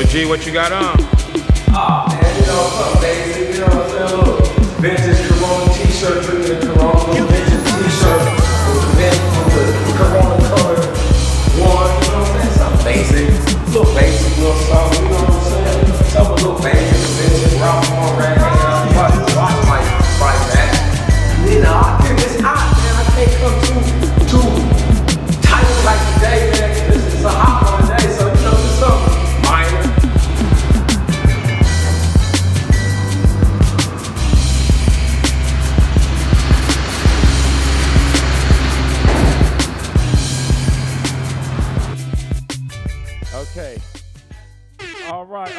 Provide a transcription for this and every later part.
G, what you got on? Man, you know what's up, basic, you know what I'm saying? Look, vintage Corona t-shirt, drinking a Corona, vintage t-shirt with the Corona color one, you know what I'm saying? Something basic, little basic, little something, you know what I'm saying? Something a little basic, vintage, Ralph Lauren, watch my back. You know, I think it's hot, man. I can't come too tight like today, man. This is a hot one today, so you know, just something minor. Okay. All right.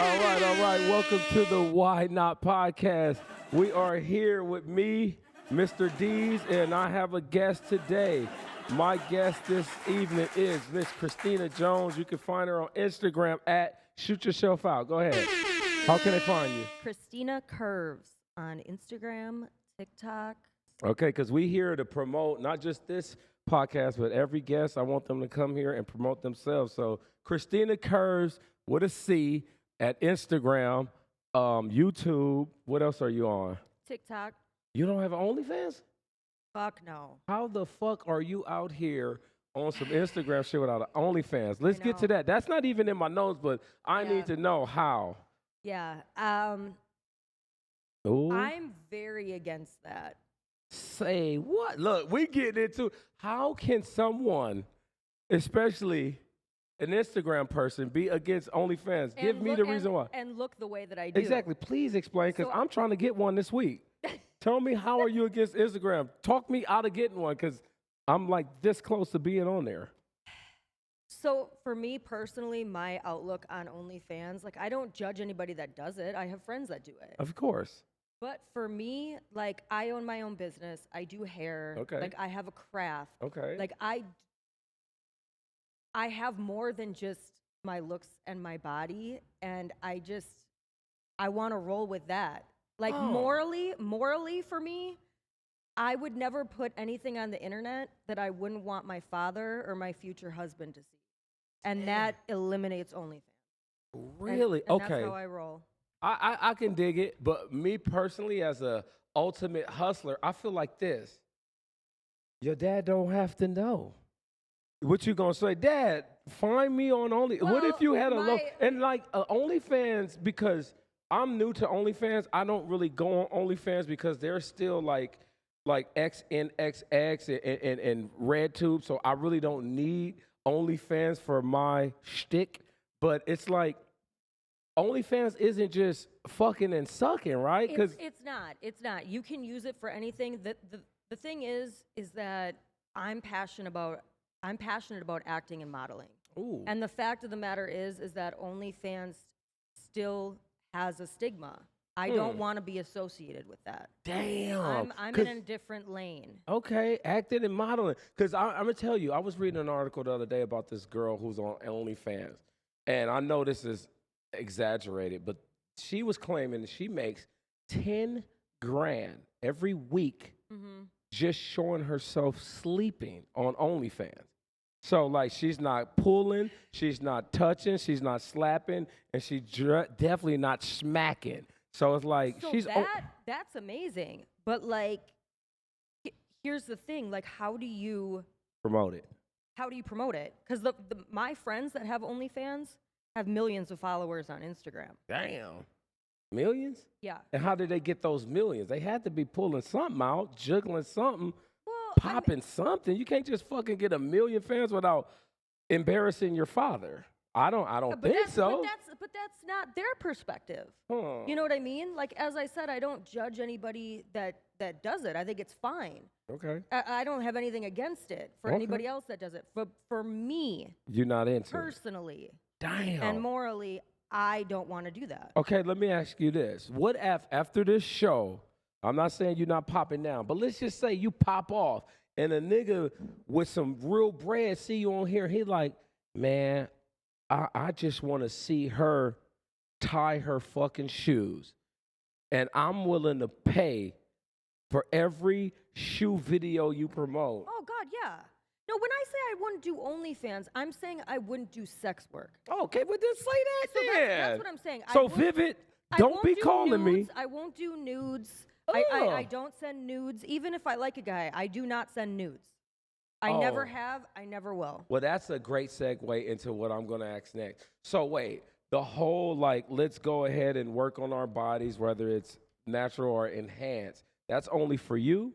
Welcome to the Why Not Podcast. We are here with me, Mr. D's, and I have a guest today. My guest this evening is Miss Christina Jones. You can find her on Instagram at Shoot Yourself Out. Go ahead. How can they find you? Christina Curves on Instagram, TikTok. Okay, because we here to promote not just this podcast, but every guest. I want them to come here and promote themselves. So Christina Curves with a C at Instagram, YouTube. What else are you on? TikTok. You don't have OnlyFans? Fuck no. How the fuck are you out here on some Instagram shit without an OnlyFans? Let's get to that. That's not even in my notes, but I need to know how. Yeah. Ooh. I'm very against that. Say what? Look, we get into how can someone, especially an Instagram person, be against OnlyFans? Give me the reason why. And look the way that I do. Exactly. Please explain, because I'm trying to get one this week. Tell me, how are you against Instagram? Talk me out of getting one, because I'm like this close to being on there. So for me personally, my outlook on OnlyFans, like I don't judge anybody that does it. I have friends that do it. Of course. But for me, like I own my own business. I do hair. Okay. Like I have a craft. Okay. Like I have more than just my looks and my body, and I want to roll with that. Like morally for me, I would never put anything on the internet that I wouldn't want my father or my future husband to see. And that eliminates OnlyFans. Really? And Okay. that's how I roll. I can dig it, but me personally, as a ultimate hustler, I feel like this. Your dad don't have to know. What you gonna say, Dad? Find me on Only. What if you had a low and like OnlyFans? Because I'm new to OnlyFans. I don't really go on OnlyFans because they're still like XNXX and RedTube. So I really don't need OnlyFans for my shtick. But it's like OnlyFans isn't just fucking and sucking, right? Because it's not. You can use it for anything. The thing is that I'm passionate about acting and modeling. Ooh. And the fact of the matter is that OnlyFans still has a stigma. I don't want to be associated with that. Damn. I'm in a different lane. Okay, acting and modeling. Because I'm going to tell you, I was reading an article the other day about this girl who's on OnlyFans. And I know this is exaggerated, but she was claiming that she makes 10 grand every week just showing herself sleeping on OnlyFans. So, like, she's not pulling, she's not touching, she's not slapping, and she's definitely not smacking. So it's like that's amazing. But like, here's the thing: like, how do you promote it? How do you promote it? Because my friends that have OnlyFans have millions of followers on Instagram. Damn, millions? Yeah. And how did they get those millions? They had to be pulling something out, juggling something. Well, Popping something. You can't just fucking get 1 million fans without embarrassing your father. I don't think so. But that's not their perspective. Huh. You know what I mean? Like, as I said, I don't judge anybody that does it. I think it's fine. Okay. I don't have anything against it for anybody else that does it. For me, you're not into personally, Damn. and morally, I don't want to do that. Okay, let me ask you this. What if after this show, I'm not saying you're not popping down, but let's just say you pop off and a nigga with some real bread see you on here, he like, man, I just want to see her tie her fucking shoes. And I'm willing to pay for every shoe video you promote. Oh, God, yeah. No, when I say I wouldn't do OnlyFans, I'm saying I wouldn't do sex work. Okay, but then say that So then. that's what I'm saying. So Vivid, don't be calling me. I won't do nudes. I don't send nudes. Even if I like a guy, I do not send nudes. I never have. I never will. Well, that's a great segue into what I'm going to ask next. So wait, the whole like, let's go ahead and work on our bodies, whether it's natural or enhanced, that's only for you?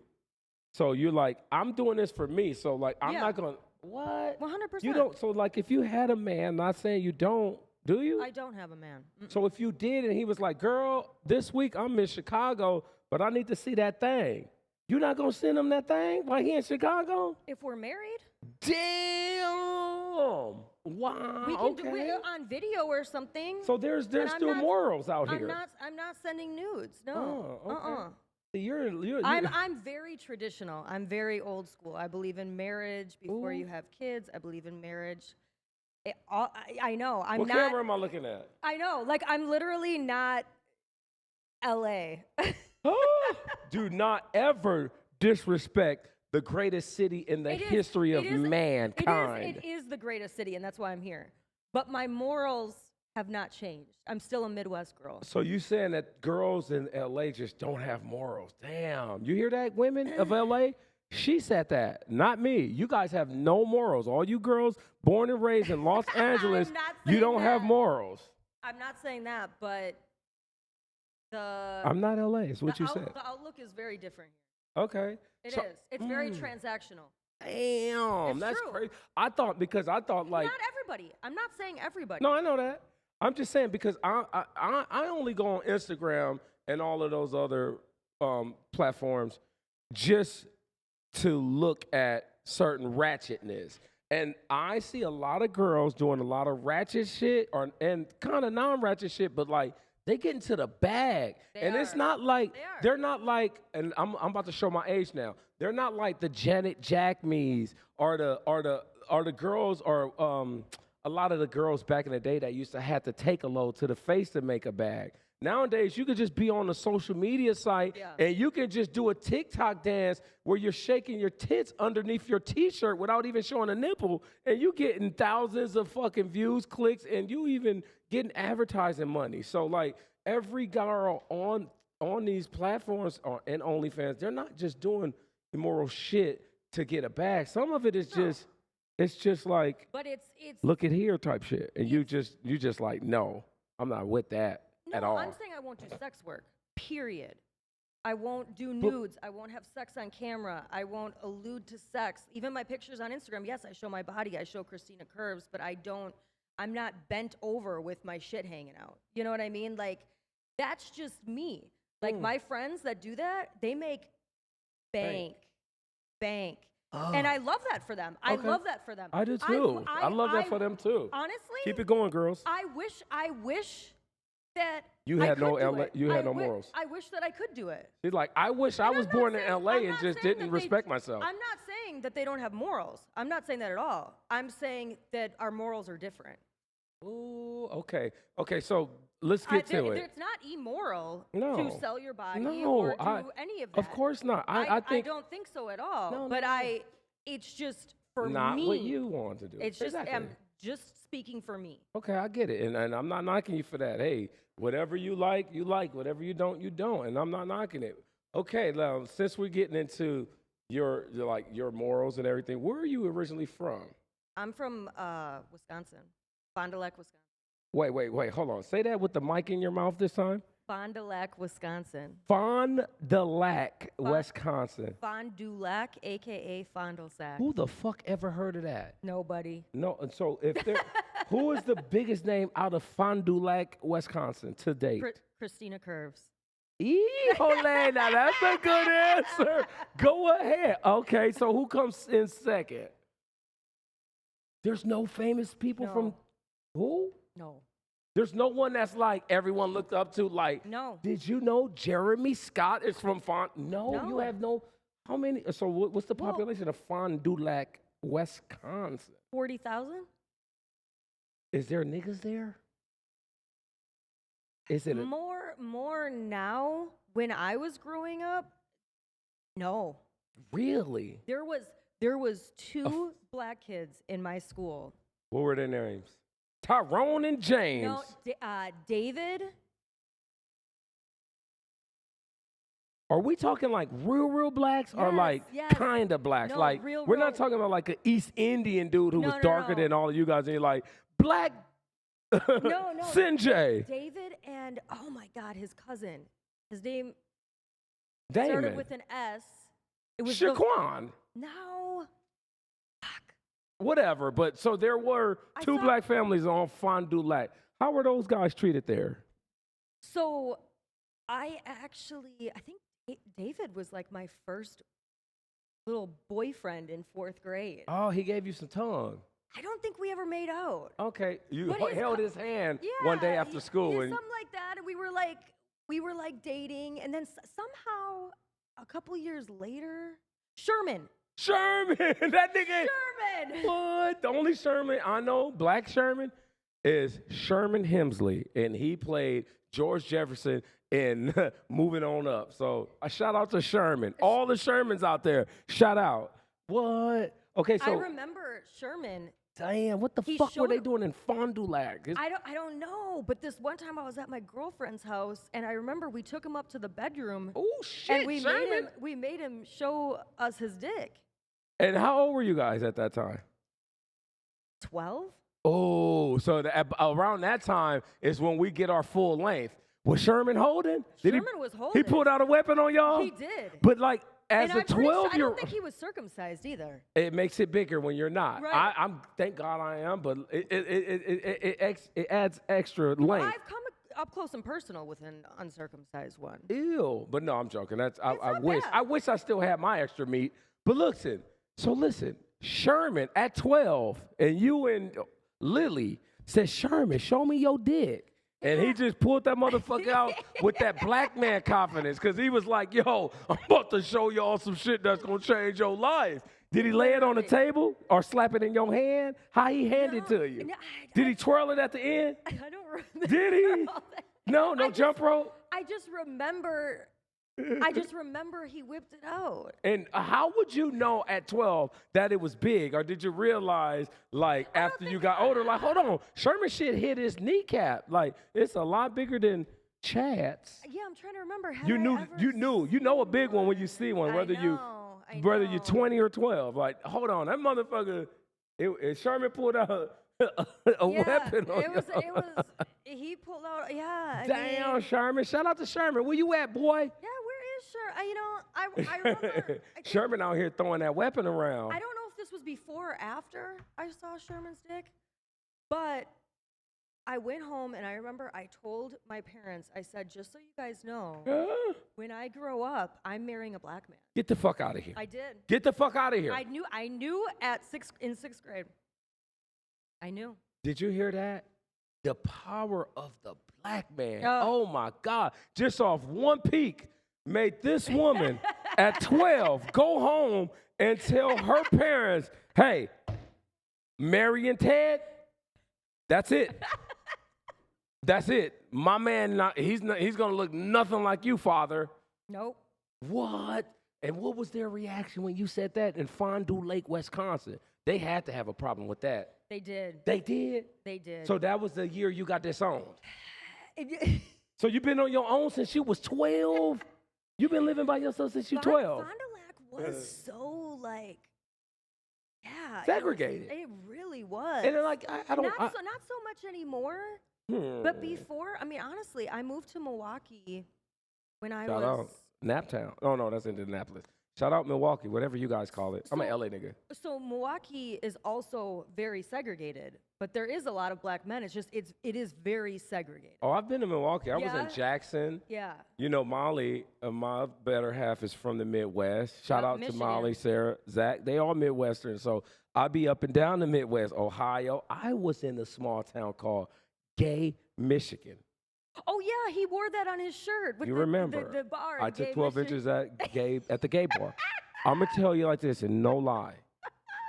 So you're like, I'm doing this for me. So like, I'm not going to, what? 100%. You don't, so like if you had a man, not saying you don't, do you? I don't have a man. So if you did and he was like, girl, this week I'm in Chicago, but I need to see that thing. You're not going to send him that thing while he in Chicago? If we're married? Damn. Wow. We can do it on video or something. So there's still morals out here. I'm not sending nudes. No. Oh, okay. You're I'm very traditional. I'm very old school. I believe in marriage before you have kids. I believe in marriage. I know. I'm what not. What camera am I looking at? I know. Like, I'm literally not LA. Do not ever disrespect the greatest city in the history of mankind. It is the greatest city, and that's why I'm here. But my morals have not changed. I'm still a Midwest girl. So you saying that girls in LA just don't have morals? Damn. You hear that, women of LA? She said that, not me. You guys have no morals. All you girls born and raised in Los Angeles, you don't have morals. I'm not saying that, but I'm not LA, is what you said. The outlook is very different Okay. here. It is. It's very transactional. Damn, that's crazy. I thought like not everybody. I'm not saying everybody. No, I know that. I'm just saying because I only go on Instagram and all of those other platforms just to look at certain ratchetness. And I see a lot of girls doing a lot of ratchet shit and kind of non-ratchet shit, but like they get into the bag. It's not like they're not like, and I'm about to show my age now. They're not like the Janet Jackmes or the girls or a lot of the girls back in the day that used to have to take a load to the face to make a bag. Nowadays, you could just be on a social media site and you can just do a TikTok dance where you're shaking your tits underneath your T-shirt without even showing a nipple, and you getting thousands of fucking views, clicks, and you even getting advertising money. So like every girl on these platforms and OnlyFans, they're not just doing immoral shit to get a bag. Some of it is just, it's just like, but it's look at here type shit, and you just like, no, I'm not with that. No, at all. I'm saying I won't do sex work, period. I won't do nudes. I won't have sex on camera. I won't allude to sex. Even my pictures on Instagram, yes, I show my body. I show Christina Curves, but I'm not bent over with my shit hanging out. You know what I mean? Like, that's just me. Like, my friends that do that, they make bank. And I love that for them. I love that for them. I do too. I love that for them too. Honestly. Keep it going, girls. I wish that you had no morals. I wish that I could do it. She's like, I wish I was born in LA and just didn't respect myself. I'm not saying that they don't have morals. I'm not saying that at all. I'm saying that our morals are different. Ooh, okay. Okay, so let's get to it. It's not immoral to sell your body or do any of that. Of course not. I think I don't think so at all. No, but it's just for me. Not what you want to do. It's just I'm just speaking for me. Okay, I get it. And I'm not knocking you for that. Hey, whatever you like, you like. Whatever you don't, you don't. And I'm not knocking it. Okay, now, since we're getting into your morals and everything, where are you originally from? I'm from Wisconsin. Fond du Lac, Wisconsin. Wait, hold on. Say that with the mic in your mouth this time. Fond du Lac, Wisconsin. Fond du Lac, Wisconsin. Fond du Lac, a.k.a. Fond du Lac. Who the fuck ever heard of that? Nobody. No, and so if there, who is the biggest name out of Fond du Lac, Wisconsin to date? Christina Curves. Híjole, now that's a good answer. Go ahead. Okay, so who comes in second? There's no famous people from who? No. There's no one that's like everyone looked up to. Like, no. Did you know Jeremy Scott is from Fond? No, you have no. How many? So what's the population of Fond du Lac, Wisconsin? 40,000. Is there niggas there? Is it more now? When I was growing up, no. Really? There There was two black kids in my school. What were their names? Tyrone and James. No, David. Are we talking like real blacks or Yes, like yes. kind of blacks? No, like real, we're not real. talking about like an East Indian dude who No, was no, darker no. than all of you guys and you're like, black No. Sinjay. David and, oh my God, his cousin. His name Damon. started with an S. It was Shaquan. No. Fuck. Whatever. But so there were two black families on Fond du Lac. How were those guys treated there? So I think David was like my first little boyfriend in 4th grade. Oh, he gave you some tongue. I don't think we ever made out. Okay. You But his held co- his hand Yeah, one day after school. Yeah, And something like that. And we were like dating, and then somehow a couple years later, Sherman. That nigga. Sherman. What? The only Sherman I know, black Sherman, is Sherman Hemsley. And he played George Jefferson in Moving On Up. So a shout out to Sherman. All the Shermans out there, shout out. What? Okay, I so remember Sherman. damn, what the He fuck were they showed- doing in Fond du Lac? I don't know, but this one time I was at my girlfriend's house, and I remember we took him up to the bedroom, Oh shit, and Sherman. we made him show us his dick. And how old were you guys at that time? 12? Oh, so around that time is when we get our full length. Was Sherman holding? Sherman was holding. He pulled out a weapon on y'all? He did. But like as And a I'm pretty sure, I 12-year-old, don't think he was circumcised either. it makes it bigger when you're not. Right. I'm thank God I am, but it adds extra length. I've come up close and personal with an uncircumcised one. Ew. But no, I'm joking. I not wish bad. I wish I still had my extra meat. But listen, Sherman at 12, and you and Lily said, Sherman, show me your dick. And he just pulled that motherfucker out with that black man confidence because he was like, yo, I'm about to show y'all some shit that's going to change your life. Did he lay it on the table or slap it in your hand? How he hand it to you? No, Did he twirl it at the end? I don't remember. Did he? all that. No I jump rope? I just remember he whipped it out. And how would you know at 12 that it was big? Or did you realize, like, after you got older, like, hold on, Sherman shit hit his kneecap. Like, it's a lot bigger than Chad's. Yeah, I'm trying to remember. You know a big one when you see one, whether you're 20 or 12. Like, hold on, that motherfucker, Sherman pulled out a weapon on he pulled out, yeah. Damn, Sherman. Shout out to Sherman. Where you at, boy? Yeah, where is Sherman? I remember. Sherman out here throwing that weapon around. I don't know if this was before or after I saw Sherman's dick, but I went home and I remember I told my parents, I said, just so you guys know, when I grow up, I'm marrying a black man. Get the fuck out of here. I did. Get the fuck out of here. I knew in sixth grade. I knew. Did you hear that? The power of the black man. Oh. Oh my God. Just off one peek made this woman at 12 go home and tell her parents, hey, Mary and Ted, that's it. That's it. My man, he's gonna look nothing like you, father. Nope. What? And what was their reaction when you said that in Fond du Lac, Wisconsin? They had to have a problem with that. They did. They did? They did. So that was the year you got disowned. So you've been on your own since you was 12? You've been living by yourself since you 12? Fond du Lac was so like, yeah. Segregated. It really was. And then like, I don't... Not so much anymore. But before, I mean, honestly, I moved to Milwaukee when I Shout was... out Naptown. Oh, no, that's Indianapolis. Shout out Milwaukee, whatever you guys call it. I'm an LA nigga. So Milwaukee is also very segregated, but there is a lot of black men. It's just, it is very segregated. Oh, I've been to Milwaukee. I was Yeah? in Jackson. Yeah. You know, Molly, my better half is from the Midwest. Shout Yep, out to Michigan. Molly, Sarah, Zach. They all Midwestern. So I be up and down the Midwest. Ohio. I was in a small town called Gay, Michigan. Oh, yeah, he wore that on his shirt. With You the, remember? The bar. I the took gay 12 Michigan. inches at the gay bar. I'm going to tell you like this, and no lie.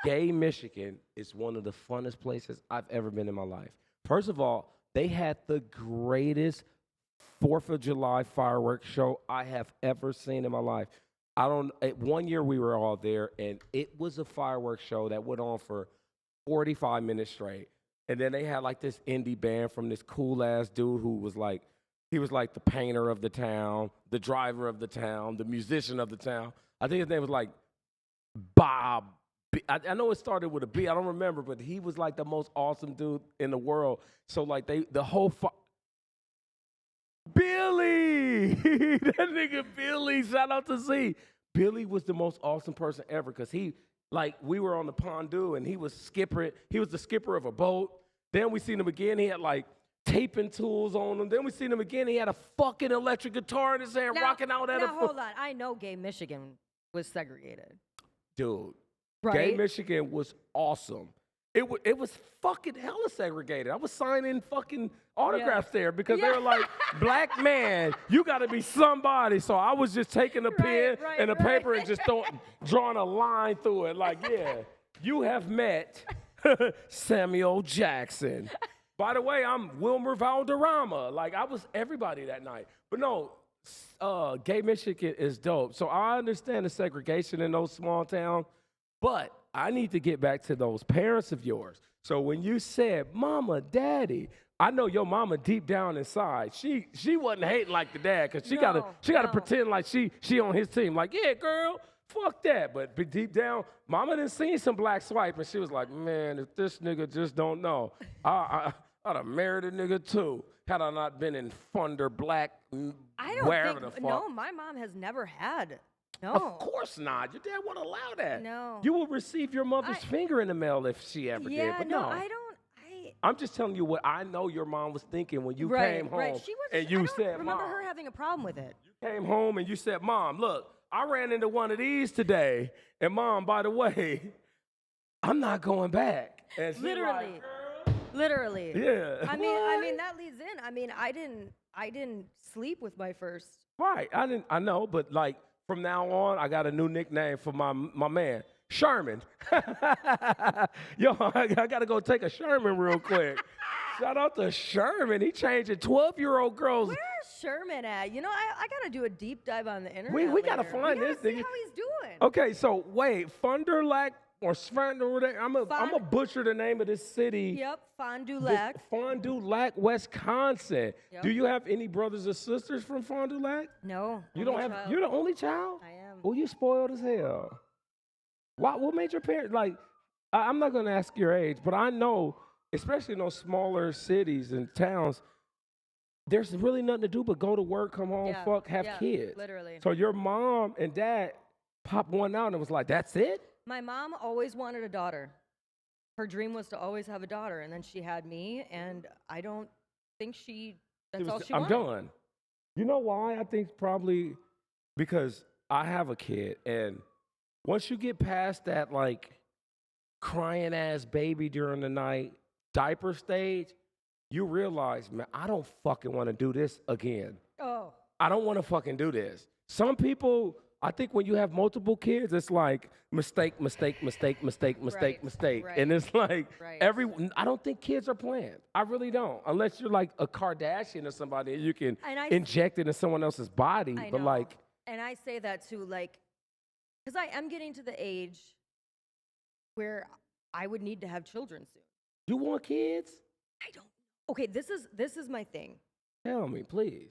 Gay, Michigan is one of the funnest places I've ever been in my life. First of all, they had the greatest 4th of July fireworks show I have ever seen in my life. I don't. 1 year we were all there, and it was a fireworks show that went on for 45 minutes straight. And then they had like this indie band from this cool ass dude who was like, he was like the painter of the town, the driver of the town, the musician of the town. I think his name was like Bob. I know it started with a B. I don't remember, but he was like the most awesome dude in the world. So like the whole Billy, that nigga Billy, shout out to Z. Billy was the most awesome person ever because we were on the Pondu and he was the skipper of a boat. Then we seen him again, he had like taping tools on him. Then we seen him again, he had a fucking electric guitar in his hand, rocking out at hold on, I know Gay Michigan was segregated. Dude, right? Gay Michigan was awesome. It was fucking hella segregated. I was signing fucking autographs there because they were like, black man, you got to be somebody. So I was just taking a pen and a paper and just drawing a line through it. Like, yeah, you have met Samuel Jackson. By the way, I'm Wilmer Valderrama. Like, I was everybody that night. But no, Gay Michigan is dope. So I understand the segregation in those small towns, but I need to get back to those parents of yours. So when you said, Mama, Daddy, I know your mama deep down inside, she wasn't hating like the dad, because she gotta pretend like she on his team. Like, yeah, girl, fuck that. But deep down, mama done seen some black swipe, and she was like, man, if this nigga just don't know, I'd have married a nigga too, had I not been in Thunder Black, wherever the fuck. No, my mom has never had. No. Of course not. Your dad won't allow that. No. You will receive your mother's finger in the mail if she ever did. But no, I don't. I'm just telling you what I know your mom was thinking when you came home. Right. She was, and you said, I remember Mom, her having a problem with it. You came home and you said, Mom, look, I ran into one of these today. And Mom, by the way, I'm not going back. And she Literally. Like, Literally. Yeah. I mean that leads in. I mean, I didn't sleep with my first. Right. I know, but like from now on, I got a new nickname for my man. Sherman. Yo, I got to go take a Sherman real quick. Shout out to Sherman. He changing 12-year-old girls. Where's Sherman at? You know, I got to do a deep dive on the internet. We got to find this see nigga. how he's doing. Okay, so wait, Fond du Lac or Sfand, I'm a butcher the name of this city. Yep, Fond du Lac. Fond du Lac, Wisconsin. Yep. Do you have any brothers or sisters from Fond du Lac? No. You don't have. Child. You're the only child? I am. Oh, you spoiled as hell. What made your parents, like, I'm not going to ask your age, but I know, especially in those smaller cities and towns, there's really nothing to do but go to work, come home, have kids. Literally. So your mom and dad popped one out and was like, that's it? My mom always wanted a daughter. Her dream was to always have a daughter, and then she had me, and I don't think that's all she wanted. I'm done. You know why? I think probably because I have a kid, and once you get past that, like, crying ass baby during the night, diaper stage, you realize, man, I don't fucking want to do this again. Oh. I don't want to fucking do this. Some people, I think when you have multiple kids, it's like mistake. Right. And it's like I don't think kids are planned. I really don't. Unless you're like a Kardashian or somebody and you can inject it into someone else's body. I but know. like. And I say that too, like, because I am getting to the age where I would need to have children soon. You want kids? I don't. Okay, this is my thing. Tell me, please.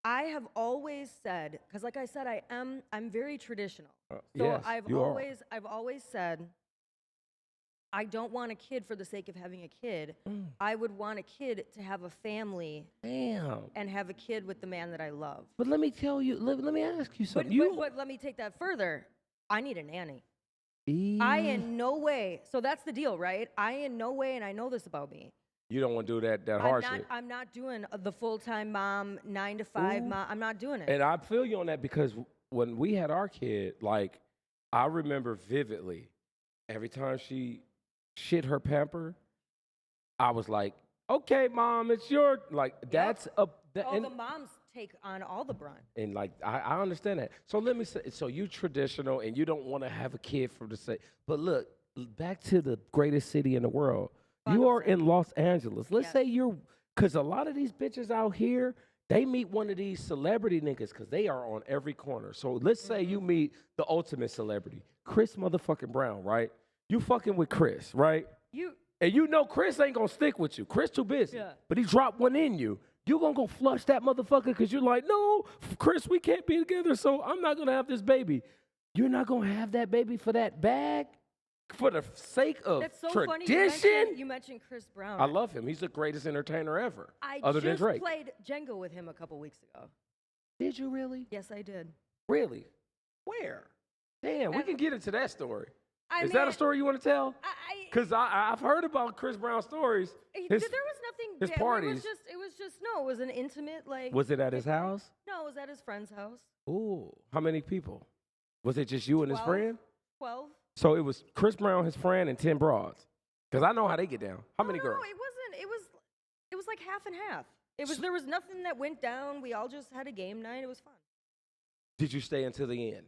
I have always said, because like I said, I'm very traditional. So yes, I've always said, I don't want a kid for the sake of having a kid. I would want a kid to have a family. Damn. And have a kid with the man that I love. But let me tell you, let me ask you something. But let me take that further. I need a nanny. I in no way, so that's the deal, right? I in no way, and I know this about me. You don't want to do that hard shit. I'm not doing the full-time mom, 9 to 5 mom. I'm not doing it. And I feel you on that because when we had our kid, like, I remember vividly, every time she shit her pamper, I was like, okay, Mom, it's your, like, that's a... the moms take on all the brunt. And, like, I understand that. So let me say, so you traditional and you don't want to have a kid for the sake, but look, back to the greatest city in the world. You are in Los Angeles. Let's say because a lot of these bitches out here they meet one of these celebrity niggas because they are on every corner. So let's say you meet the ultimate celebrity, Chris motherfucking Brown, right? You fucking with Chris, right? And you know Chris ain't gonna stick with you. Chris too busy. Yeah. But he dropped one in you. You gonna go flush that motherfucker because you're like, no, Chris, we can't be together, so I'm not gonna have this baby. You're not gonna have that baby for that bag? For the sake of That's so tradition? funny you mentioned Chris Brown. I love him. He's the greatest entertainer ever. I other than just Drake. played Jenga with him a couple weeks ago. Did you really? Yes, I did. Really? Where? Damn, we can get into that story. I Is mean, that a story you want to tell? Because I've heard about Chris Brown stories. There was nothing. his bad. parties. It was an intimate, like. Was it at his house? No, it was at his friend's house. Ooh, how many people? Was it just you and his 12. friend? 12. So it was Chris Brown, his friend, and 10 broads. Because I know how they get down. How many girls? No, it wasn't. It was like half and half. There was nothing that went down. We all just had a game night. It was fun. Did you stay until the end?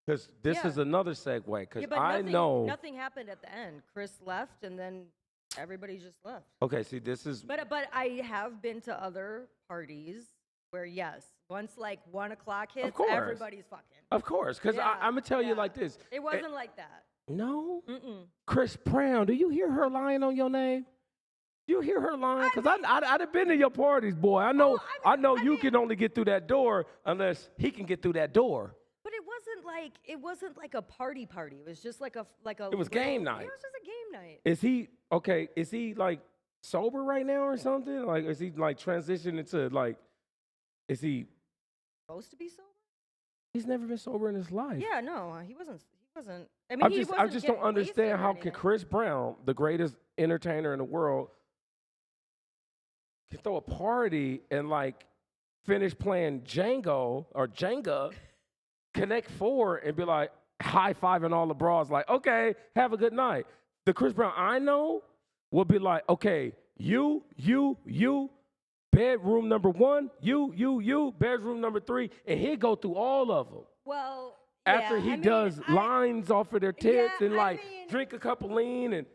Because this Yeah. is another segue. Because Yeah, but I know. nothing happened at the end. Chris left, and then everybody just left. Okay, see, this is. But I have been to other parties where, yes, once like 1 o'clock hits, course. everybody's fucking. Of course. Because Yeah, I'm going to tell you like this. It wasn't like that. No? Mm-mm. Chris Brown, do you hear her lying on your name? You hear her lying? Because I'd have been to your parties, boy. I know you can only get through that door unless he can get through that door. But it wasn't like a party. It was just like a It was game night. It was just a game night. Is he like sober right now or something? Like, is he like transitioning to like, is he? Supposed to be sober? He's never been sober in his life. Yeah, no, he wasn't. I mean, I just don't understand how can Chris Brown, the greatest entertainer in the world, can throw a party and like finish playing Jenga, connect 4 and be like high-fiving all the bras like, okay, have a good night. The Chris Brown I know will be like, okay, you, bedroom number 1, you, bedroom number 3, and he'll go through all of them. Well, After he does lines off of their tits and like mean, drink a cup of lean, and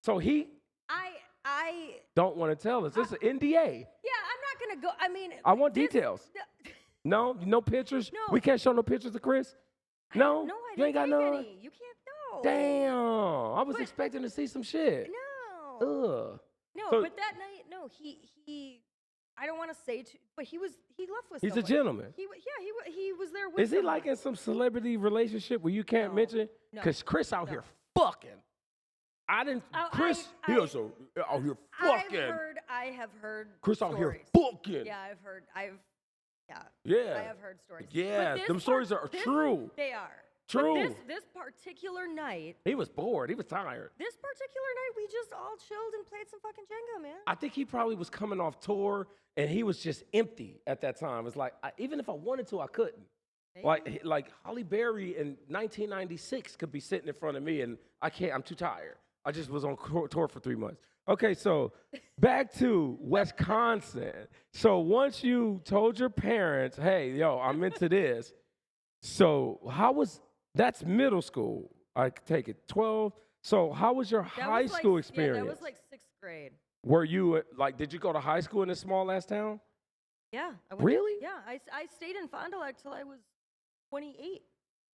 so he I don't want to tell us. It's an NDA. Yeah, I'm not gonna go. I mean, I want details. No pictures. No. We can't show no pictures of Chris. No, No, I you don't ain't got take none. any. You can't know. Damn, I was expecting to see some shit. No. Ugh. No, So- but that night, no, he. I don't want to say too, but he left with. He's a someone. gentleman. He was there with. Is he someone. like in some celebrity relationship where you can't No. mention? No. Because Chris out No. here fucking. I didn't. Chris, he also out here fucking. I have heard. Chris out here stories. fucking. Yeah, yeah. Yeah. I have heard stories. Yeah, But this them stories are true. They are. True. But this particular night, He was bored. He was tired. we just all chilled and played some fucking Jenga, man. I think he probably was coming off tour and he was just empty at that time. It's like, even if I wanted to, I couldn't. Maybe. Like Holly Berry in 1996 could be sitting in front of me and I can't, I'm too tired. I just was on tour for 3 months. Okay, so back to Wisconsin. So once you told your parents, hey, yo, I'm into this. So that's middle school. I take it, 12. So how was your high school experience? Yeah, that was like 6th grade. Were you, did you go to high school in this small ass town? Yeah. Really? Yeah, I stayed in Fond du Lac till I was 28.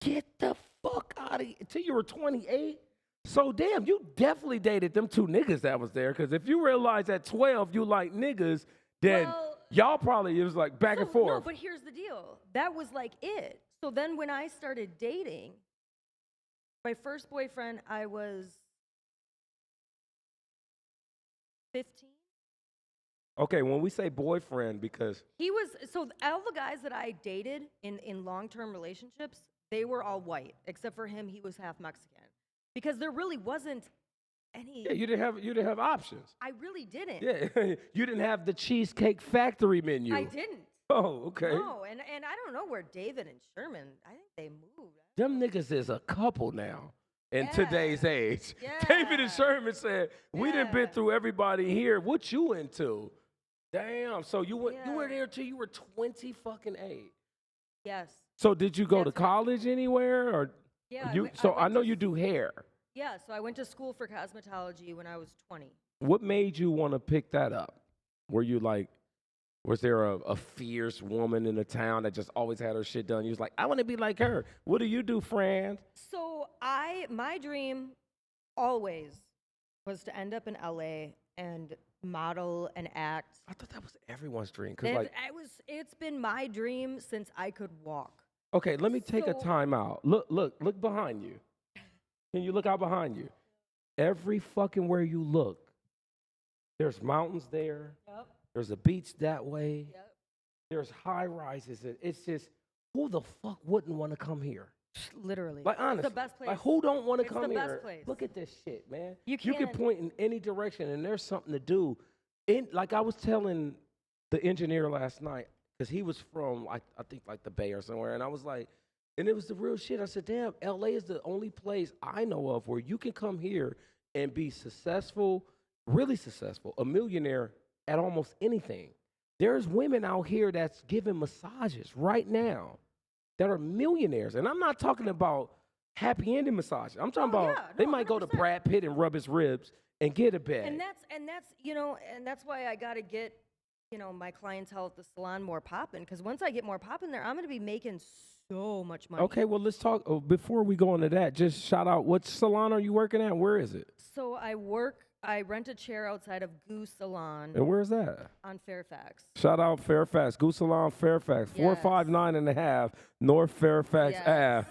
Get the fuck out of here. Till you were 28? So damn, you definitely dated them 2 niggas that was there. Because if you realize at 12 you like niggas, then y'all probably, it was like back and forth. No, but here's the deal. That was like it. So then when I started dating, my first boyfriend, I was 15. Okay, when we say boyfriend, because He was, so all the guys that I dated in long-term relationships, they were all white, except for him, he was half Mexican. Because there really wasn't any. yeah, you didn't have options. I really didn't. Yeah, you didn't have the Cheesecake Factory menu. I didn't. Oh, okay. No, and I don't know where David and Sherman, I think they moved. Them niggas is a couple now in Yeah. today's age. Yeah. David and Sherman said, we done been Yeah. through everybody here. What you into? Damn. So you were Yeah. there till you were 20 fucking 8. Yes. So did you go to That's right. college anywhere or Yeah. you I know you do hair. Yeah, so I went to school for cosmetology when I was 20. What made you want to pick that up? Were you like Was there a fierce woman in the town that just always had her shit done? You was like, I want to be like her. What do you do, Fran? So my dream always was to end up in LA and model and act. I thought that was everyone's dream. Cause like, It's been my dream since I could walk. okay, let me take a So- time out. Look behind you. Can you look out behind you? Every fucking where you look, there's mountains there. Yep. There's a beach that way. Yep. There's high rises. It's just, who the fuck wouldn't want to come here? Literally. Like, honestly. the best place. Like, who don't want to It's come the here? best place. Look at this shit, man. You can can't- point in any direction, and there's something to do. Like I was telling the engineer last night, because he was from, I think, like the Bay or somewhere, and I was like, and it was the real shit. I said, damn, LA is the only place I know of where you can come here and be successful, really successful, a millionaire at almost anything. There's women out here that's giving massages right now that are millionaires. And I'm not talking about happy ending massages. I'm talking about they might go to 100%. Brad Pitt and rub his ribs and get a bag. And that's why I got to get, my clientele at the salon more popping, because once I get more popping there, I'm going to be making so much money. Okay, well, let's talk. Before we go into that, just shout out, what salon are you working at? Where is it? So I rent a chair outside of Goose Salon And where's that? on Fairfax. Shout out Fairfax, Goose Salon Fairfax, Yes. 459 and a half North Fairfax Yes.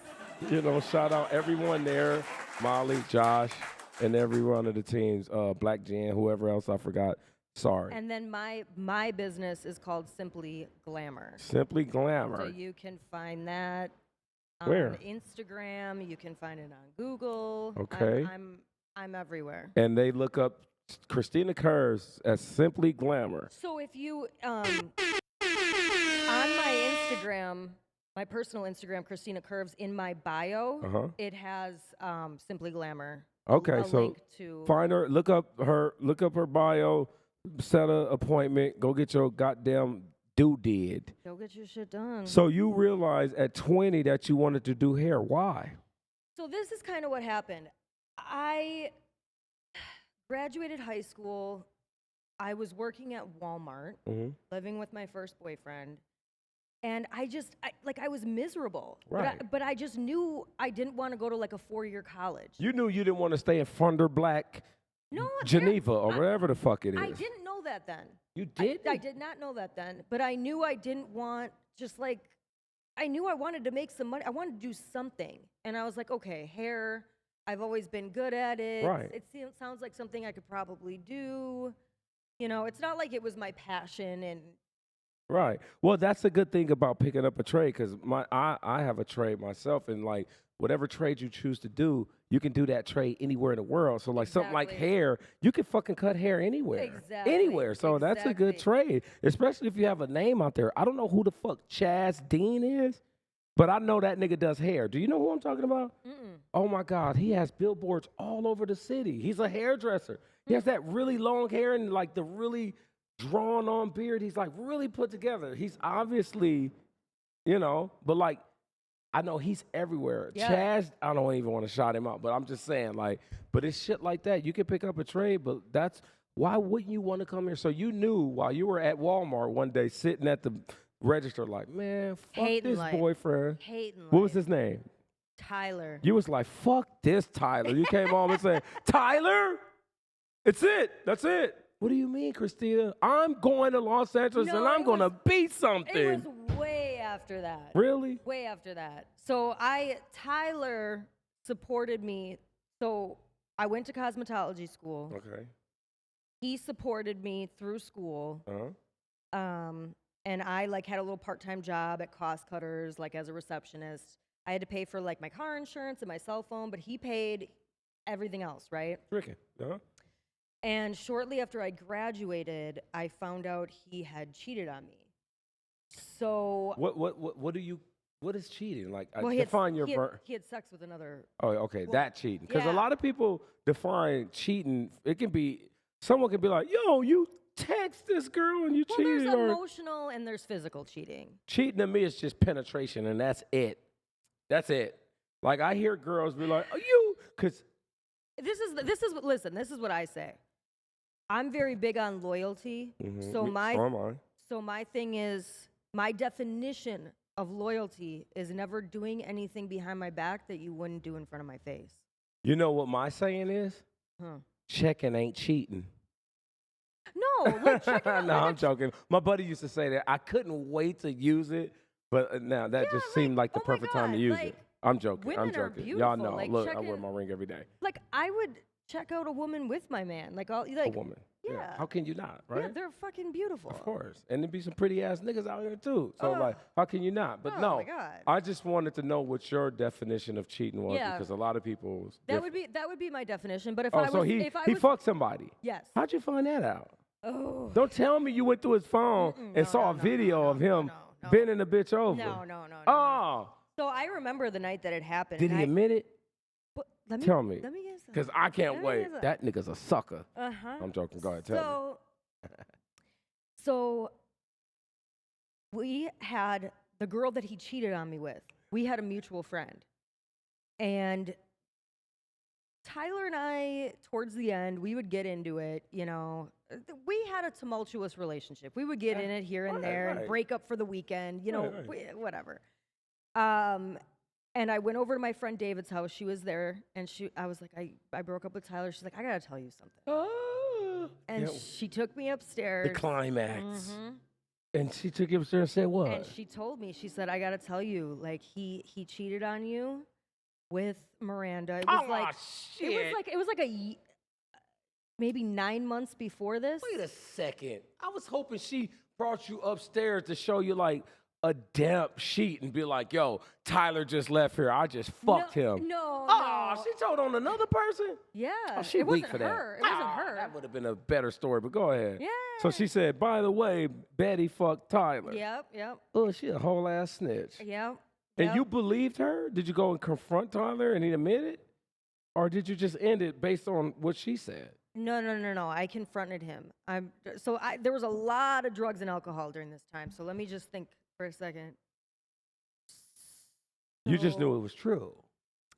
Ave. Shout out everyone there, Molly, Josh, and every one of the teams, Black Jan, whoever else I forgot. Sorry. And then my business is called Simply Glamour. Simply So Glamour. you can find that on Where? Instagram. You can find it on Google. Okay. I'm everywhere. And they look up Christina Curves as Simply Glamour. So if you on my Instagram, my personal Instagram, Christina Curves, in my bio, it has Simply Glamour. Okay, a so link to find her, look up her bio, set an appointment, go get your goddamn did. go get your shit done. So you realized at 20 that you wanted to do hair. Why? So this is kind of what happened. I graduated high school. I was working at Walmart, living with my first boyfriend, and I was miserable. Right. But I just knew I didn't want to go to like a 4-year college. You knew you didn't want to stay in Thunder Black, No, Geneva, or wherever the fuck it is. I didn't know that then. You did? I did not know that then, but I knew I didn't want I knew I wanted to make some money. I wanted to do something. And I was like, okay, hair, I've always been good at it. Right. It sounds like something I could probably do. It's not like it was my passion and Right. Well, that's a good thing about picking up a trade, because I have a trade myself, and like whatever trade you choose to do, you can do that trade anywhere in the world. So like something like Exactly. hair, you can fucking cut hair anywhere. Exactly. Anywhere. So that's a good trade, especially if you have a name out there. I don't know who the fuck Chaz Dean is, but I know that nigga does hair. Do you know who I'm talking about? Oh my God, he has billboards all over the city. He's a hairdresser. He has that really long hair and like the really drawn on beard. He's like really put together. He's obviously, but like, I know he's everywhere. Yeah. Chaz, I don't even want to shout him out, but I'm just saying, like, but it's shit like that. You can pick up a trade, but why wouldn't you want to come here? So you knew while you were at Walmart one day sitting at the register, like, man, fuck Hating this life. boyfriend. hating What was life. his name? Tyler. You was like, fuck this Tyler. You came home and said, Tyler, it's it. That's it. What do you mean, Christina? I'm going to Los Angeles No, and I'm it going to was- be something. It was way after that. Really? Way after that. So Tyler supported me. So I went to cosmetology school. Okay. He supported me through school. Uh-huh. And I had a little part-time job at Cost Cutters, as a receptionist. I had to pay for my car insurance and my cell phone, but he paid everything else, right? Tricking. Uh-huh. And shortly after I graduated, I found out he had cheated on me. So What is cheating? Like, well, define your he had sex with another. Oh, okay, that cheating. Because a yeah. lot of people define cheating. It can be someone can be like, "Yo, you text this girl and you Well, cheated." there's Or emotional and there's physical cheating. cheating to me is just penetration, and that's it. That's it. Like I hear girls be like, "Oh, you," because This is what I say. I'm very big on loyalty. So so am I. So my thing is, my definition of loyalty is never doing anything behind my back that you wouldn't do in front of my face. You know what my saying is? Huh. Checking ain't cheating. No, like checking No, I'm joking. My buddy used to say that. I couldn't wait to use it, but now that just seemed like the oh my perfect time to God, use like, it. I'm joking. I'm women are joking. Y'all beautiful, know. like, Look, I checking- wear my ring every day. Like I would check out a woman with my man. Like all like A woman. Yeah. How can you not, right? Yeah, they're fucking beautiful. Of course. And there be some pretty ass niggas out here too. So like, how can you not? But Oh no, my God. I just wanted to know what your definition of cheating was Yeah. because a lot of people. That would be my definition. But if Oh, I was so he if I he was fucked somebody. yes. How'd you find that out? Oh. Don't tell me you went through his phone and no, saw no, a no, video no, of him no. bending the bitch over. No. Oh, So I remember the night that it happened. did and he admit it? But let me Tell me. Let me get some. Because I can't Let me wait. get some. That nigga's a sucker. Uh-huh. I'm joking. Go ahead. Tell me. So we had the girl that he cheated on me with. We had a mutual friend. And Tyler and I, towards the end, we would get into it, you know. We had a tumultuous relationship. We would get in it here and there and break up for the weekend, you know, whatever. And I went over to my friend David's house. She was there, and I was like, I broke up with Tyler. She's like, I gotta tell you something. Oh. And she took me upstairs. The climax. Mm-hmm. And she took you upstairs and said what? And she told me, she said, I gotta tell you, like he cheated on you with Miranda. It was shit. it was like maybe 9 months before this. Wait a second. I was hoping she brought you upstairs to show you like a damp sheet and be like, yo, Tyler just left here. I just fucked him. No. Oh, she told on another person? Yeah. Oh, she it weak wasn't for that. her. It wasn't her. That would have been a better story, but go ahead. Yeah. So she said, by the way, Betty fucked Tyler. Yep. Oh, she a whole ass snitch. Yep. And you believed her? Did you go and confront Tyler and he admitted? Or did you just end it based on what she said? No. I confronted him. There was a lot of drugs and alcohol during this time. So let me just think for a second. You just knew it was true.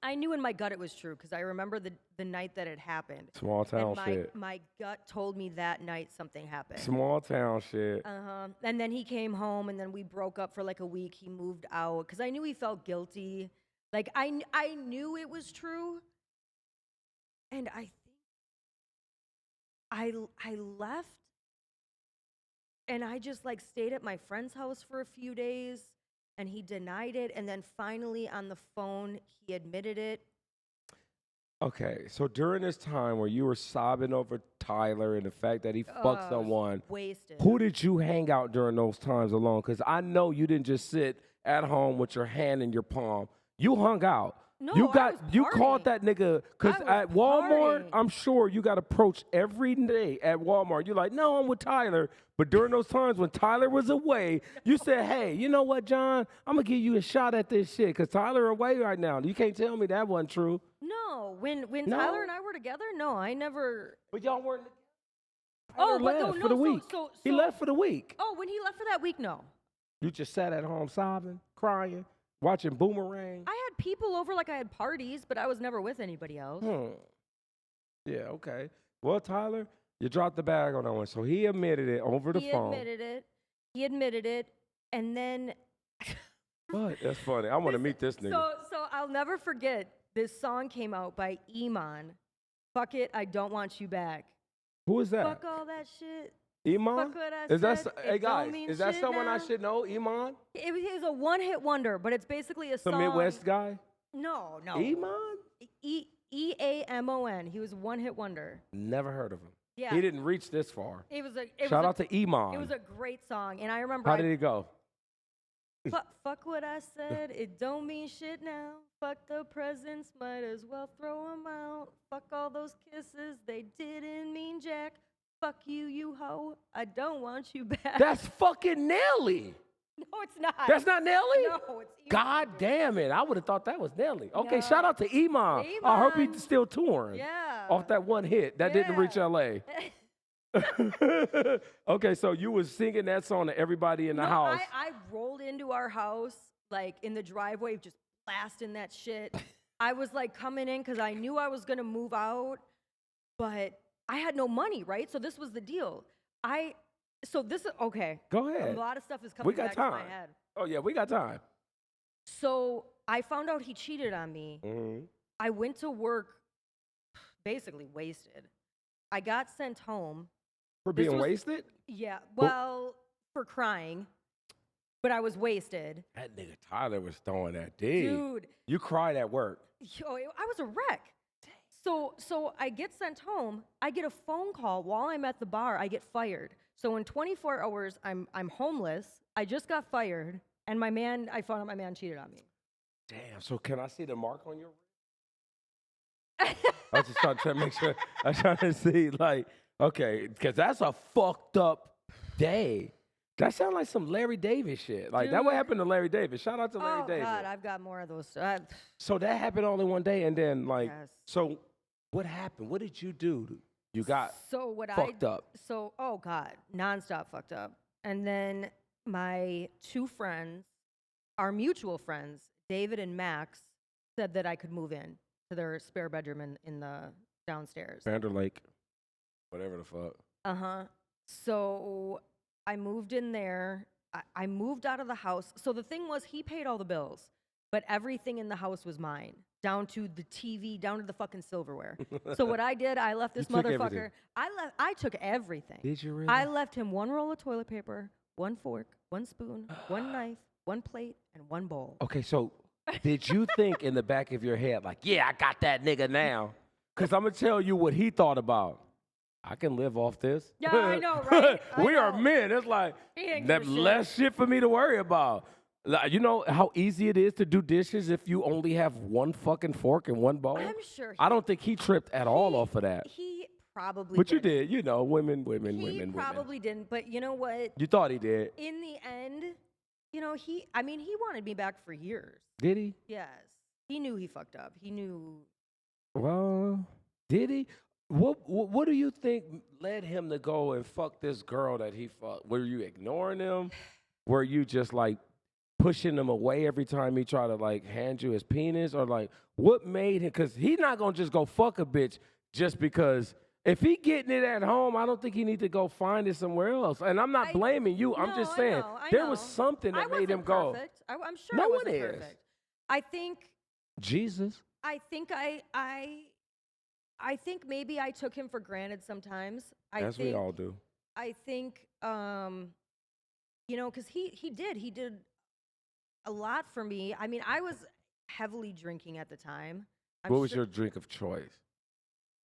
I knew in my gut it was true because I remember the night that it happened. Small town and shit. My gut told me that night something happened. Small town shit. And then he came home, and then we broke up for like a week. He moved out because I knew he felt guilty. Like I knew it was true, and I think I left, and I just like stayed at my friend's house for a few days. And he denied it, and then finally on the phone, he admitted it. Okay, so during this time where you were sobbing over Tyler and the fact that he fucked someone, wasted. who did you hang out during those times alone? Because I know you didn't just sit at home with your hand in your palm. You hung out. No, you I was called partying. that nigga because I at was Walmart, partying. I'm sure you got approached every day at Walmart. You're like, no, I'm with Tyler. But during those times when Tyler was away, you said, hey, you know what, John? I'm gonna give you a shot at this shit because Tyler away right now. You can't tell me that wasn't true. No, when No? Tyler and I were together, no, I never. But y'all weren't. Oh, Tyler but no, left no, for the so- week. so- He so- left for the week. Oh, when he left for that week, no. You just sat at home sobbing, crying, watching Boomerang. I had people over like I had parties, but I was never with anybody else. Yeah, okay. Well, Tyler, you dropped the bag on that one. So he admitted it over the phone. He admitted it, and then. What? That's funny. I want to meet this nigga. So I'll never forget. This song came out by Iman. Fuck it, I don't want you back. Who is that? Fuck all that shit. Iman? Fuck what I Is that said, hey it don't guys? mean Is that shit someone I now. should know? Iman? It was a one-hit wonder, but it's basically a Some song. Midwest guy? No. Iman? EAMON. He was a one-hit wonder. Never heard of him. Yeah. He didn't reach this far. It Shout was out to Iman. It was a great song, and I remember. How did it go? Fuck what I said. It don't mean shit now. Fuck the presents. Might as well throw them out. Fuck all those kisses. They didn't mean jack. Fuck you, you hoe. I don't want you back. That's fucking Nelly. No, it's not. That's not Nelly? No, it's Iman. God damn it. I would have thought that was Nelly. Okay, No. shout out to Iman. I hope he's Iman. still touring. Yeah. Off that one hit. That didn't reach Yeah. LA. Okay, so you was singing that song to everybody in the No, house. I rolled into our house, like in the driveway, just blasting that shit. I was like coming in because I knew I was going to move out, but I had no money, right? So this was the deal. So this is okay. Go A ahead. lot of stuff is We coming got back to my time. head. Oh yeah, we got time. So I found out he cheated on me. Mm-hmm. I went to work basically wasted. I got sent home. For This being was- wasted? Yeah, well, for crying, but I was wasted. That nigga Tyler was throwing that D. Dude, You cried at work. yo, I was a wreck. So I get sent home. I get a phone call while I'm at the bar. I get fired. So in 24 hours, I'm homeless. I just got fired, and I found out my man cheated on me. Damn. So can I see the mark on your wrist? I was just trying to make sure. I was trying to see, like, okay, because that's a fucked up day. That sounds like some Larry Davis shit. Like, that what Dude. happened to Larry Davis. Shout out to Larry Oh Davis. God, I've got more of those. So that happened only one day, and then, like, Yes. so what happened? What did you do? You got so what fucked up. So oh God, nonstop fucked up. And then my two friends, our mutual friends, David and Max, said that I could move in to their spare bedroom in the downstairs. Vander Lake, whatever the fuck. So I moved in there. I moved out of the house. So the thing was, he paid all the bills, but everything in the house was mine, down to the TV, down to the fucking silverware. So what I did, I left this You took motherfucker. everything. I took everything. Did you really? I left him one roll of toilet paper, one fork, one spoon, one knife, one plate, and one bowl. Okay, so did you think in the back of your head, like, yeah, I got that nigga now? Because I'm going to tell you what he thought about. I can live off this. Yeah, I know, right? I We are know. men. It's like, He didn't that give a shit. less shit for me to worry about. Like, you know how easy it is to do dishes if you only have one fucking fork and one bowl? I'm sure. I don't think he tripped at all off of that. He probably. But you did. did, you know, women, He women. probably didn't. But you know what? You thought he did. In the end, you know, he wanted me back for years. Did he? Yes. He knew he fucked up. He knew. Well, did he? What do you think led him to go and fuck this girl that he fucked? Were you ignoring him? Were you just like pushing him away every time he tried to like hand you his penis? Or like what made him? Because he's not going to just go fuck a bitch just because. If he getting it at home, I don't think he need to go find it somewhere else. And I'm not blaming you. I'm No, just I saying know, I there was know. something that I made him wasn't go. perfect. I'm sure No I one wasn't is. perfect. I think Jesus. I think maybe I took him for granted sometimes. As we all do. I think you know, because he did a lot for me. I mean, I was heavily drinking at the time. What was your drink of choice?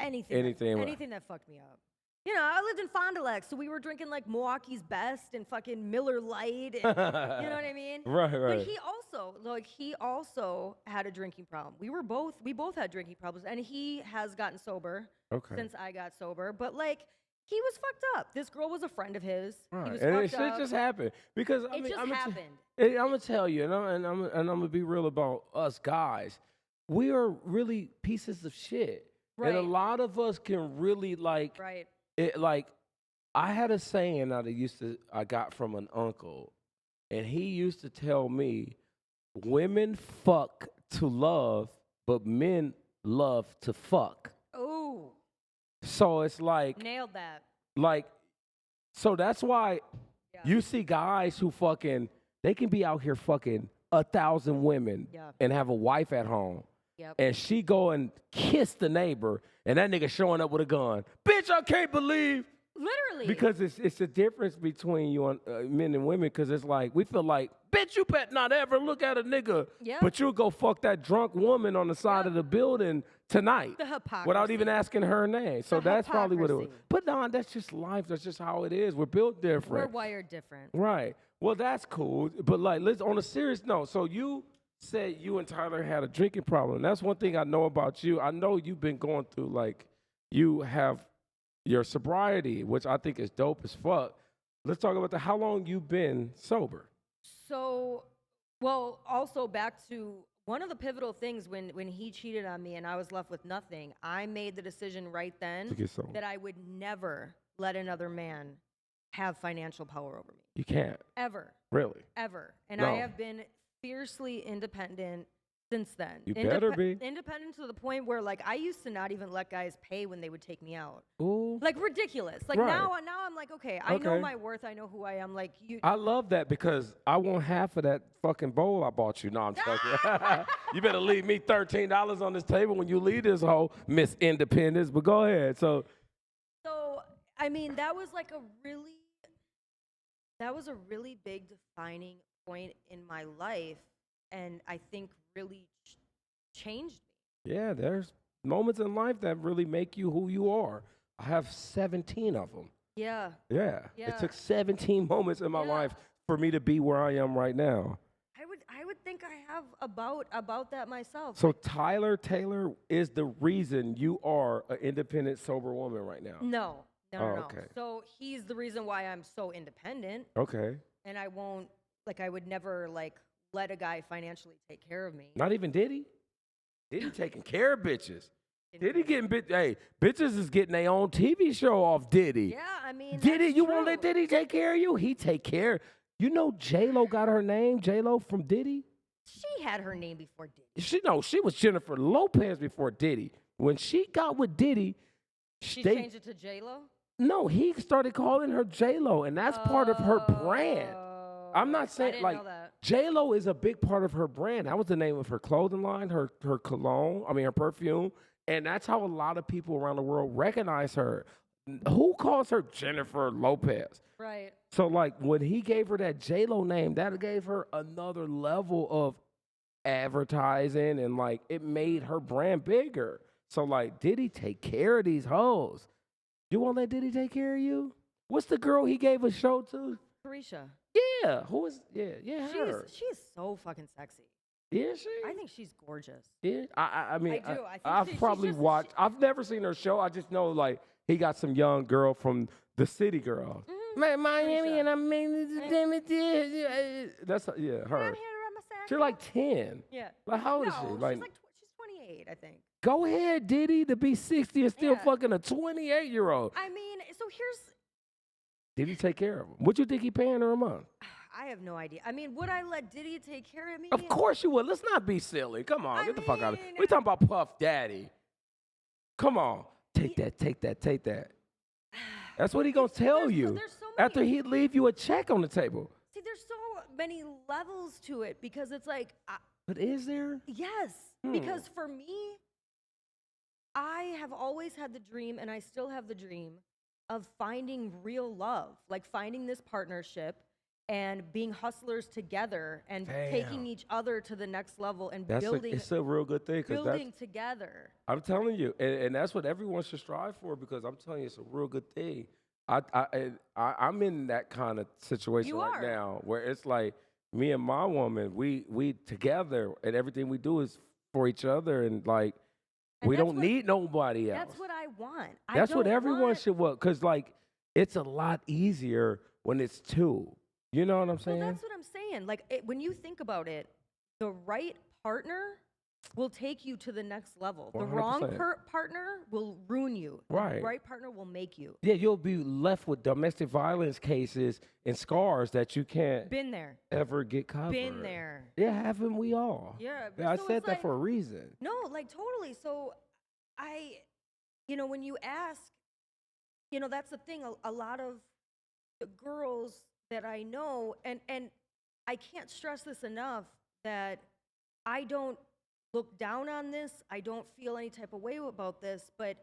Anything that fucked me up. You know, I lived in Fond du Lac, so we were drinking like Milwaukee's Best and fucking Miller Lite, and, you know what I mean? Right. But he also had a drinking problem. We both had drinking problems, and he has gotten sober Okay. since I got sober. But like, he was fucked up. This girl was a friend of his. Right. He was And fucked it up. just happened because I It mean, just I'm happened. gonna tell you, and I'm gonna be real about us guys. We are really pieces of shit, and a Right. lot of us can really like Right. it. Like I had a saying that I got from an uncle, and he used to tell me, "Women fuck to love, but men love to fuck." Ooh, So it's like. nailed that. Like, so that's why Yeah. you see guys who fucking, they can be out here fucking 1,000 women Yeah. and have a wife at home. Yep. And she go and kiss the neighbor, and that nigga showing up with a gun. Bitch, I can't believe. Literally. Because it's a difference between you and men and women. Because it's like we feel like, bitch, you bet not ever look at a nigga, Yep. but you'll go fuck that drunk woman on the side Yep. of the building tonight The hypocrisy. without even asking her name. So The that's probably what it was. hypocrisy. But no, that's just life. That's just how it is. We're built We're different. wired different. Right. Well, that's cool. But like, let's on a serious note. So you said you and Tyler had a drinking problem. That's one thing I know about you. I know you've been going through like you have your sobriety, which I think is dope as fuck. Let's talk about how long you've been sober. So, well, also back to one of the pivotal things when he cheated on me and I was left with nothing, I made the decision right To then get sober. that I would never let another man have financial power over me. You can't. Ever. Really. Ever. And No. I have been fiercely independent since then. You better be. Independent to the point where, like, I used to not even let guys pay when they would take me out. Ooh. Like, ridiculous. Like, Right. now I'm like, okay, I know my worth. I know who I am. Like, you. I love that because I want half of that fucking bowl I bought you. No, I'm joking. You better leave me $13 on this table when you leave this whole Miss Independence. But go ahead. So, I mean, that was a really big defining point in my life, and I think really changed me. yeah, there's moments in life that really make you who you are. I have 17 of them. Yeah. Yeah. Yeah. It took 17 moments in my life for me to be where I am right now. I would think I have about that myself. So Tyler Taylor is the reason you are an independent, sober woman right now. No. Oh, okay. So he's the reason why I'm so independent, Okay. and I would never like let a guy financially take care of me. Not even Diddy? Diddy taking care of bitches. Diddy getting bitches is getting their own TV show off Diddy. Yeah, I mean, Diddy, that's you true. won't let Diddy take care of you? He take care. You know J-Lo got her name, J-Lo from Diddy? She had her name before Diddy. She was Jennifer Lopez before Diddy. When she got with Diddy, She changed it to J-Lo? No, he started calling her J-Lo, and that's part of her brand. I'm not I saying didn't like know that. J-Lo is a big part of her brand. That was the name of her clothing line, her cologne, her perfume. And that's how a lot of people around the world recognize her. Who calls her Jennifer Lopez? Right. So like when he gave her that J-Lo name, that gave her another level of advertising, and like it made her brand bigger. So like, Diddy take care of these hoes. You won't let Diddy take care of you? What's the girl he gave a show to? Carisha. Yeah, who is? Yeah, her. She's so fucking sexy. Is she? I think she's gorgeous. Yeah, I mean, I do. I think I've she's probably just- watched. I've never seen her show. I just know like he got some young girl from the City Girls. Miami, Carisha. and I mean, that's her. I'm here to run my sack. She's like 10. Yeah. Like how old is No, she? Like, she's 28, I think. go ahead, Diddy, to be 60 and still Yeah. fucking a 28-year-old. I mean, so here's Diddy take care of him. What you think he paying her a month? I have no idea. I mean, would I let Diddy take care of me? Of course you would. Let's not be silly. Come on, I get the fuck out of mean- here. We talking about Puff Daddy. Come on, take that. That's what he gonna tell there's so- you there's so many- after he leave you a check on the table. See, there's so many levels to it because it's like, But is there? yes, because for me, I have always had the dream, and I still have the dream of finding real love, like finding this partnership and being hustlers together and taking each other to the next level and building. It's a real good thing. Building together. I'm telling you, and that's what everyone should strive for, because I'm telling you, it's a real good thing. I'm in that kind of situation right now where it's like me and my woman, we together, and everything we do is for each other, and like we don't need nobody else. That's what I want. That's what everyone should want, because like it's a lot easier when it's two. You know what I'm saying? Well, that's what I'm saying. Like when you think about it, the right partner will take you to the next level. The wrong 100%. partner will ruin you. Right. The right partner will make you. Yeah, you'll be left with domestic violence cases and scars that you can't Been there. ever get covered. Been there. Yeah, haven't we all? Yeah. I so said it's that like, for a reason. No, like totally. So when you ask, that's the thing. A lot of the girls that I know, and I can't stress this enough, that I don't look down on this. I don't feel any type of way about this, but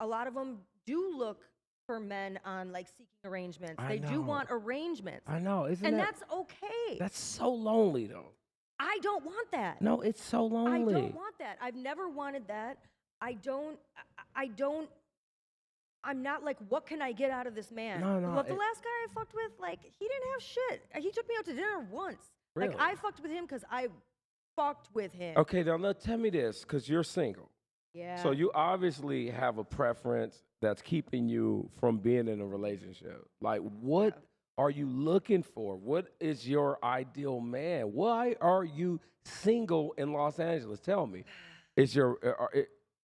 a lot of them do look for men on like seeking arrangements. They do want arrangements. I know, and that's okay. That's so lonely though. I don't want that. No, it's so lonely. I don't want that. I've never wanted that. I'm not like, what can I get out of this man? No. Well, the last guy I fucked with, like, he didn't have shit. He took me out to dinner once. Really? Like, I fucked with him because I fucked with him. Okay, now tell me this, because you're single. Yeah. So you obviously have a preference that's keeping you from being in a relationship. Like, what are you looking for? What is your ideal man? Why are you single in Los Angeles? Tell me.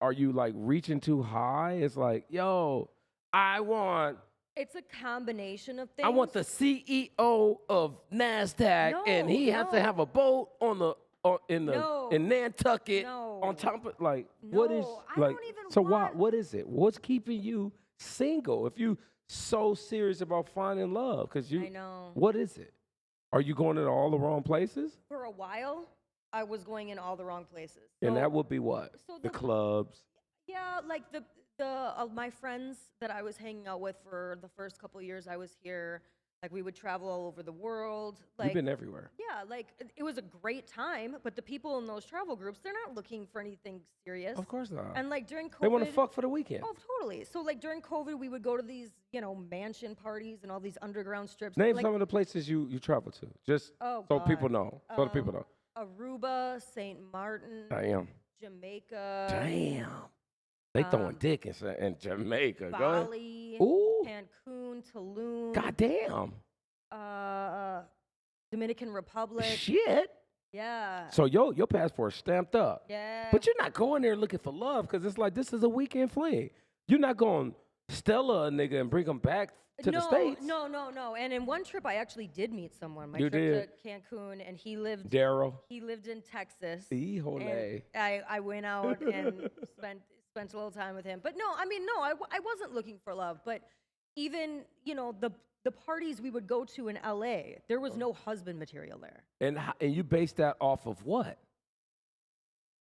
Are you like reaching too high? It's like, yo, it's a combination of things. I want the CEO of NASDAQ, and he has to have a boat on No. in Nantucket No. on top of like what is No, I like don't even so want- what is it? What's keeping you single if you so serious about finding love? Because I know. what is it? Are you going to all the wrong places? For a while, I was going in all the wrong places. And So- that would be what? so The the- clubs. Yeah, like the my friends that I was hanging out with for the first couple years I was here, like we would travel all over the world. Like You've been everywhere. yeah, like it was a great time, but the people in those travel groups, they're not looking for anything serious. Of course not. And like during COVID, They want to fuck for the weekend. Oh, totally. So like during COVID, we would go to these, mansion parties and all these underground strips. Name like, some of the places you travel to, just Oh, so God. people know. So the people know. Aruba, St. Martin, Damn. Jamaica, Damn. They throwing dick in Jamaica. Go ahead. Bali, Ooh. Cancun, Tulum, Goddamn. Dominican Republic. Shit. Yeah. So your passport's stamped up. Yeah. But you're not going there looking for love because it's like this is a weekend fling. You're not going Stella a nigga and bring him back to the States. No. And in one trip, I actually did meet someone. My You trip to Cancun, and he lived in Texas. Híjole. And I went out and spent a little time with him. But no, I wasn't looking for love. But even, the parties we would go to in LA, there was no husband material there. And you base that off of what?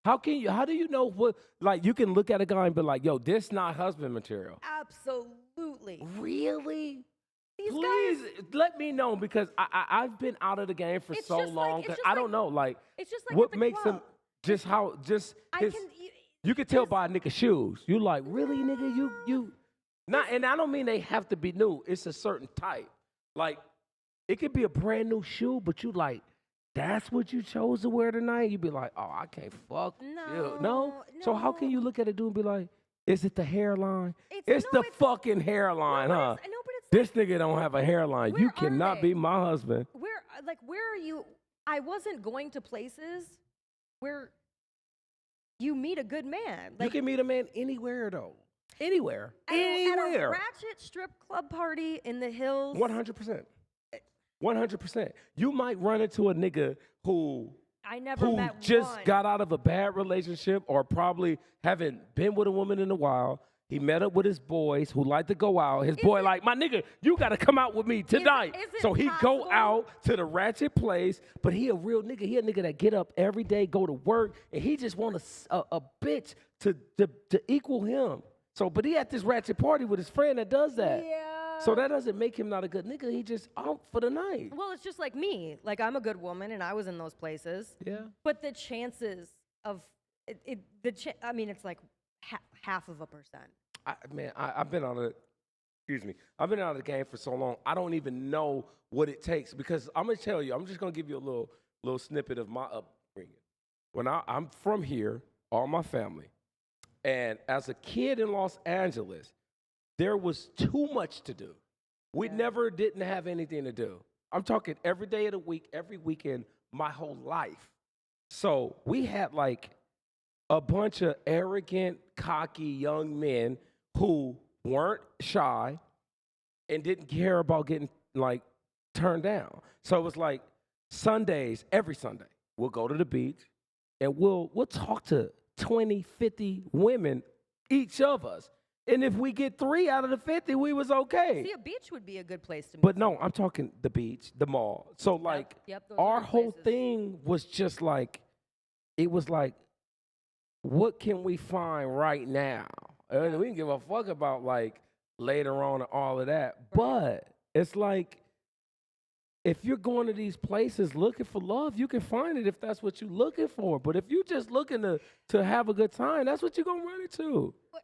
How do you know what, like you can look at a guy and be like, yo, this not husband material. Absolutely. Really? These Please guys, let me know because I've been out of the game for It's so just like- long. it's 'Cause just I like- don't know, like it's just like what at the makes club. him you can tell by a nigga's shoes. You like, really, nigga, you not, and I don't mean they have to be new. It's a certain type. Like, it could be a brand new shoe, but you like, that's what you chose to wear tonight. You be like, oh, I can't fuck. You. No. So how can you look at a dude and be like, is it the hairline? It's the fucking hairline, huh? No, but it's This nigga don't have a hairline. Where You are cannot they? be my husband. where are you? I wasn't going to places where you meet a good man. You can meet a man anywhere though. Anywhere. At a Anywhere. ratchet strip club party in the hills. 100%. 100%. You might run into a nigga who I never met just one. got out of a bad relationship or probably haven't been with a woman in a while. He met up with his boys who like to go out. His boy like, my nigga, you got to come out with me tonight. is it So he possible? go out to the ratchet place, but he a real nigga. He a nigga that get up every day, go to work, and he just want a bitch to equal him. So, but he at this ratchet party with his friend that does that. Yeah. So that doesn't make him not a good nigga. He just out for the night. Well, it's just like me. Like, I'm a good woman, and I was in those places. Yeah. But the chances of it's like half of a percent. I've been out of I've been out of the game for so long. I don't even know what it takes because I'm gonna tell you. I'm just gonna give you a little snippet of my upbringing. When I'm from here, all my family, and as a kid in Los Angeles, there was too much to do. We never didn't have anything to do. I'm talking every day of the week, every weekend, my whole life. So we had like a bunch of arrogant, cocky young men who weren't shy and didn't care about getting like turned down. So it was like Sundays, every Sunday, we'll go to the beach and we'll talk to 20, 50 women, each of us. And if we get 3 out of the 50, we was okay. See, a beach would be a good place to meet. But no, I'm talking the beach, the mall. So like those our are the whole places. thing was just like, it was like, what can we find right now? And we can give a fuck about like later on and all of that. But it's like, if you're going to these places looking for love, you can find it if that's what you're looking for. But if you're just looking to have a good time, that's what you're going to run into. But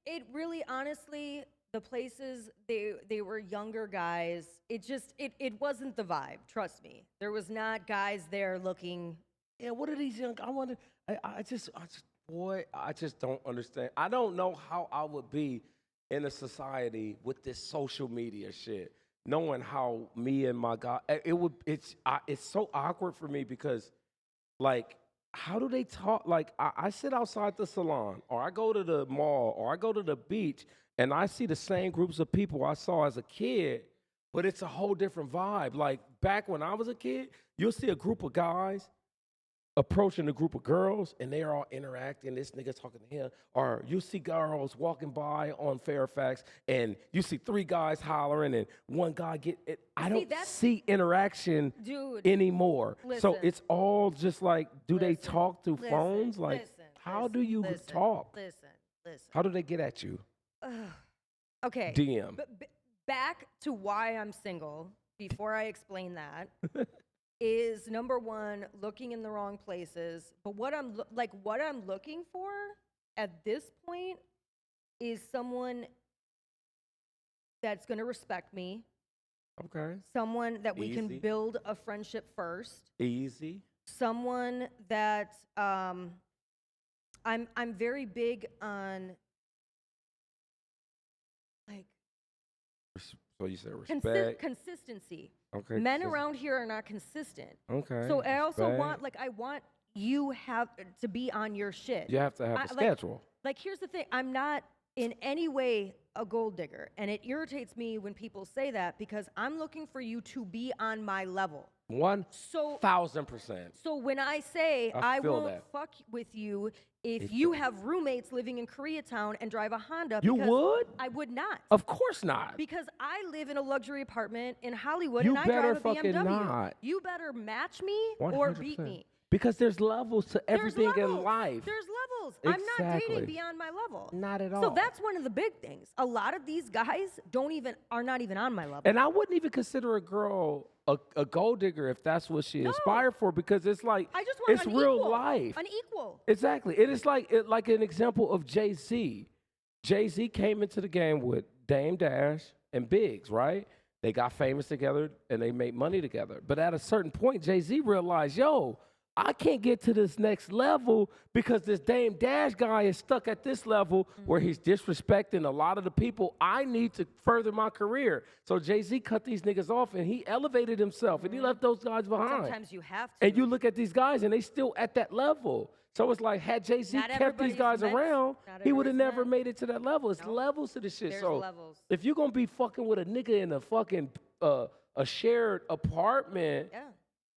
it really, honestly, the places, they were younger guys. It wasn't the vibe, trust me. There was not guys there looking. Yeah, what are these young, I just don't understand. I don't know how I would be in a society with this social media shit, knowing how me and my God, it's so awkward for me because, like, how do they talk? Like, I sit outside the salon, or I go to the mall, or I go to the beach, and I see the same groups of people I saw as a kid, but it's a whole different vibe. Like, back when I was a kid, you'll see a group of guys, approaching a group of girls and they're all interacting. This nigga talking to him. Or you see girls walking by on Fairfax and you see 3 guys hollering and one guy get it. I don't see interaction anymore. So it's all just like, do they talk through phones? Like, how do you talk? Listen. How do they get at you? Okay. DM. Back to why I'm single, before I explain that. Is number one, looking in the wrong places. But what I'm looking for at this point is someone that's going to respect me. Okay. Someone that we can build a friendship first. Easy. Someone that I'm very big on, like, so you said respect. Consistency. Okay. Men around here are not consistent. Okay. So I also want you have to be on your shit. You have to have a schedule. Like, here's the thing. I'm not in any way a gold digger. And it irritates me when people say that because I'm looking for you to be on my level. 1,000%. So when I say I won't fuck with you if you have roommates living in Koreatown and drive a Honda. You would? I would not. Of course not. Because I live in a luxury apartment in Hollywood You and I drive a fucking BMW. not. You better match me 100%. or beat me. Because there's levels to everything in life. There's levels. I'm not dating beyond my level. Not at all. So that's one of the big things. A lot of these guys are not even on my level. And I wouldn't even consider a girl a gold digger if that's what she aspired for, because it's like, I just want it's real life. An equal. Exactly. It is like an example of Jay-Z. Jay-Z came into the game with Dame Dash and Biggs, right? They got famous together and they made money together. But at a certain point, Jay-Z realized, yo, I can't get to this next level because this Dame Dash guy is stuck at this level where he's disrespecting a lot of the people I need to further my career. So Jay-Z cut these niggas off and he elevated himself and he left those guys behind. Sometimes you have to. And you look at these guys and they still at that level. So it's like, had Jay-Z kept these guys around, he would have never made it to that level. It's levels to this shit. There's so levels. If you're going to be fucking with a nigga in a fucking a shared apartment,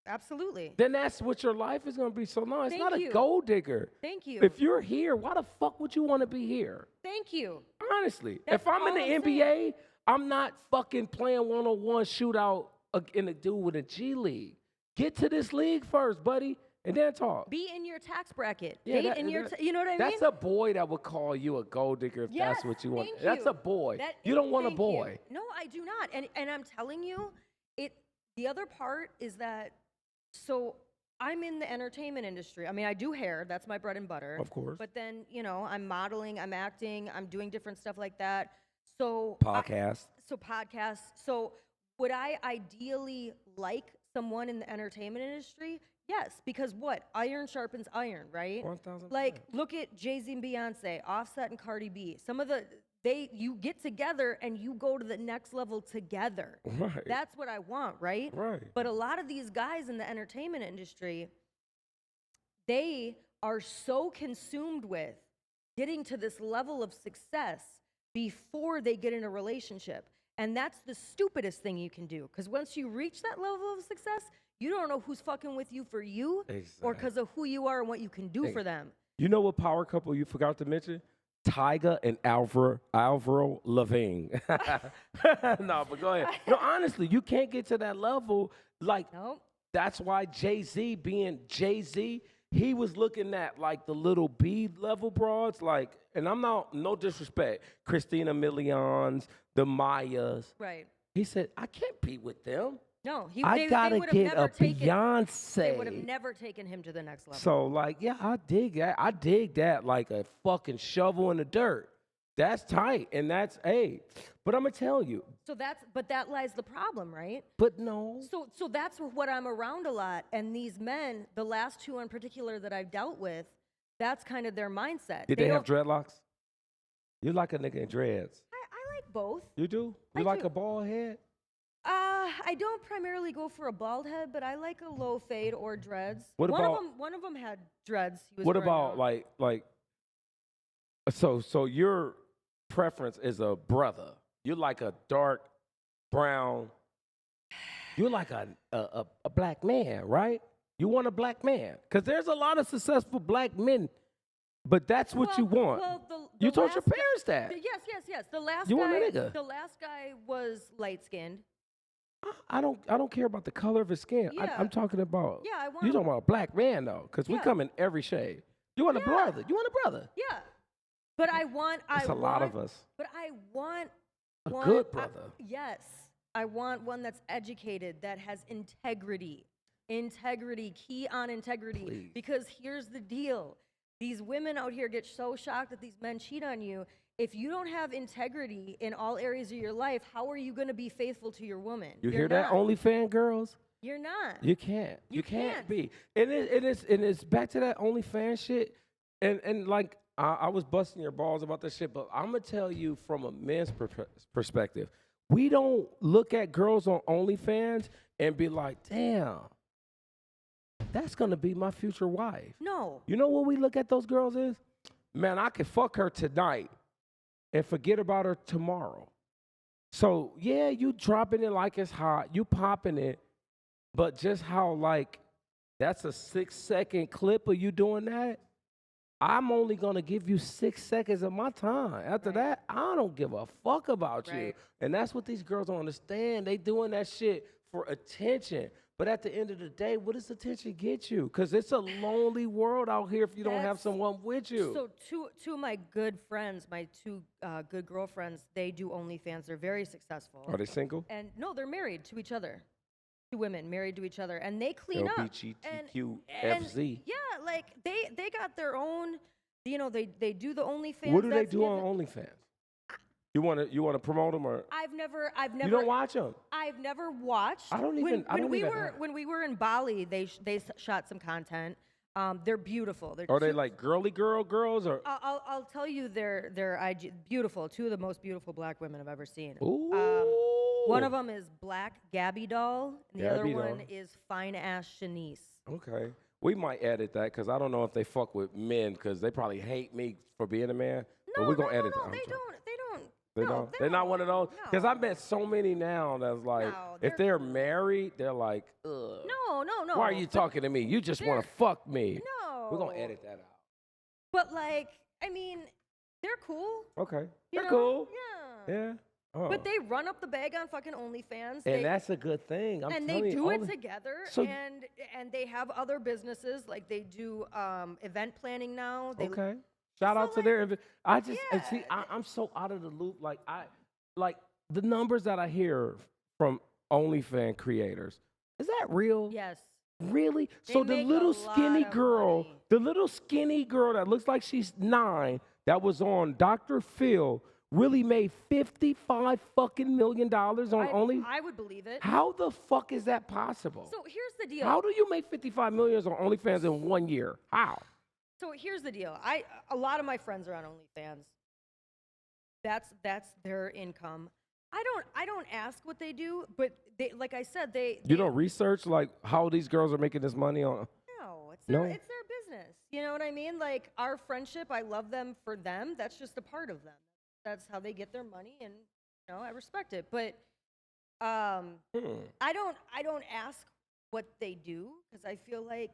absolutely. then that's what your life is going to be. So no, it's not a gold digger. Thank you. If you're here, why the fuck would you want to be here? Thank you. Honestly. If I'm in the NBA, I'm not fucking playing one-on-one shootout in a dude with a G League. Get to this league first, buddy, and then talk. Be in your tax bracket. Yeah, you know what I mean? That's a boy that would call you a gold digger if that's what you want. That's a boy. You don't want a boy. No, I do not. And I'm telling you, the other part is that, so I'm in the entertainment industry. I mean, I do hair. That's my bread and butter. Of course. But then, I'm modeling, I'm acting, I'm doing different stuff like that. So podcasts. So would I ideally like someone in the entertainment industry? Yes, because what? Iron sharpens iron, right? 1,000%. Like, look at Jay-Z and Beyonce, Offset and Cardi B. Some of you get together and you go to the next level together. Right. That's what I want, right? Right. But a lot of these guys in the entertainment industry, they are so consumed with getting to this level of success before they get in a relationship. And that's the stupidest thing you can do. Because once you reach that level of success, you don't know who's fucking with you for you or because of who you are and what you can do for them. You know what power couple you forgot to mention? Tyga and Alvaro Lavigne. No, but go ahead. No, honestly, you can't get to that level. Like, that's why Jay-Z, being Jay-Z, he was looking at like the little B level broads, like, and I'm not, no disrespect, Christina Milians, the Mayas. Right. He said, I can't be with them. No, I gotta get a Beyonce. They would have never taken him to the next level. So, like, yeah, I dig that. I dig that like a fucking shovel in the dirt. That's tight, and that's But I'm gonna tell you. But that lies the problem, right? But no. So that's what I'm around a lot, and these men, the last two in particular that I've dealt with, that's kind of their mindset. Did they have dreadlocks? You like a nigga in dreads? I like both. You do? You like a bald head? I don't primarily go for a bald head, but I like a low fade or dreads. What about one of them had dreads. What about like so your preference is a brother? You're like a dark brown. You're like a black man, right? You want a black man. Because there's a lot of successful black men, but that's what you want. Well, You told your last guy- parents that. Yes. The last You guy, want a nigga. the last guy was light skinned. I don't care about the color of his skin. Yeah. I'm talking about. Yeah, I want You a- talking about a black man though, because we Yeah. come in every shade. You want a brother. You want a brother. Yeah, but I want. That's a lot of us. But I want A one, good brother. Yes, I want one that's educated, that has integrity. Integrity, key on integrity. Please. Because here's the deal: these women out here get so shocked that these men cheat on you. If you don't have integrity in all areas of your life, how are you going to be faithful to your woman? You You're hear that, not. OnlyFans girls? You're not. You can't. You can't can't. be. And it's back to that OnlyFans shit. And like I was busting your balls about this shit, but I'm gonna tell you from a men's perspective, we don't look at girls on OnlyFans and be like, damn, that's gonna be my future wife. No. You know what we look at those girls is? Man, I could fuck her tonight and forget about her tomorrow. So yeah, you dropping it like it's hot, you popping it, but just how like that's a 6-second clip of you doing that. I'm only gonna give you 6 seconds of my time. After that, I don't give a fuck about you. Right. And that's what these girls don't understand. They doing that shit for attention. But at the end of the day, what does attention get you? Because it's a lonely world out here if you don't have That's- someone with you. So two of my good friends, my two good girlfriends, they do OnlyFans. They're very successful. Are they single? And no, they're married to each other. Two women married to each other, and they clean up. LBGTQFZ. Yeah, like they got their own. You know, they do the OnlyFans. What do they that's do on given- OnlyFans? You want to promote them or I've never. you don't watch them? I've never watched. I don't even- I don't even have. When we were in Bali, they shot some content. They're beautiful. They're Are they two- like girly girls or? I'll tell you they're IG, beautiful. Two of the most beautiful black women I've ever seen. Ooh. One of them is Black Gabby Doll, and the other Gabby one Doll. is Fine Ass Shanice. Okay. We might edit that because I don't know if they fuck with men because they probably hate me for being a man. But we're going to edit that. They I'm sorry. don't. They no, don't? They're not one of those? Because No. I've met so many now that's like, No, if they're married, they're like, ugh. No. Why are you talking to me? You just want to fuck me. No. We're going to edit that out. But like, I mean, they're cool. Okay. you They're know? cool. Yeah. Yeah. Oh. But they run up the bag on fucking OnlyFans. And that's a good thing. I'm and telling they you, do it Only- together, So- and they have other businesses, like they do event planning now. They, Okay. Shout So, out to like, their. I just and see. yeah. I'm so out of the loop. Like the numbers that I hear from OnlyFans creators. Is that real? Yes. Really? They So the make a little lot skinny of girl, money. the little skinny girl that looks like she's 9, that was on Dr. Phil, really made $55 fucking million on Only. I would believe it. How the fuck is that possible? So here's the deal. How do you make $55 million on OnlyFans in 1 year? How? So here's the deal. A lot of my friends are on OnlyFans. That's their income. I don't ask what they do, but they, like I said, You don't research like how these girls are making this money on. No, it's No? their business. You know what I mean? Like our friendship, I love them for them. That's just a part of them. That's how they get their money, and I respect it. But I don't ask what they do because I feel like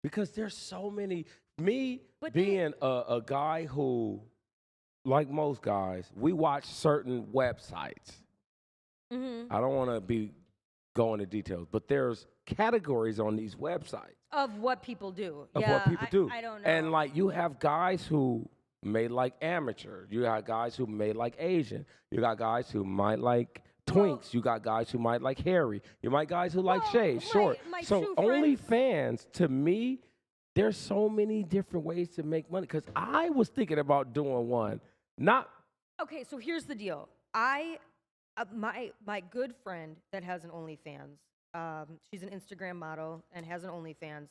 Because there's so many. Me But being a guy who, like most guys, we watch certain websites. mhm, I don't want to be going into details, but there's categories on these websites of what people do. of yeah, what people do. I don't know. And like you have guys who may like amateur. You got guys who may like Asian. You got guys who might like twinks. You got guys who might like hairy. You might guys who like Well, shades, short. my So two friends- OnlyFans, to me, there's so many different ways to make money. Because I was thinking about doing one. Not Okay, so here's the deal. My good friend that has an OnlyFans, she's an Instagram model and has an OnlyFans.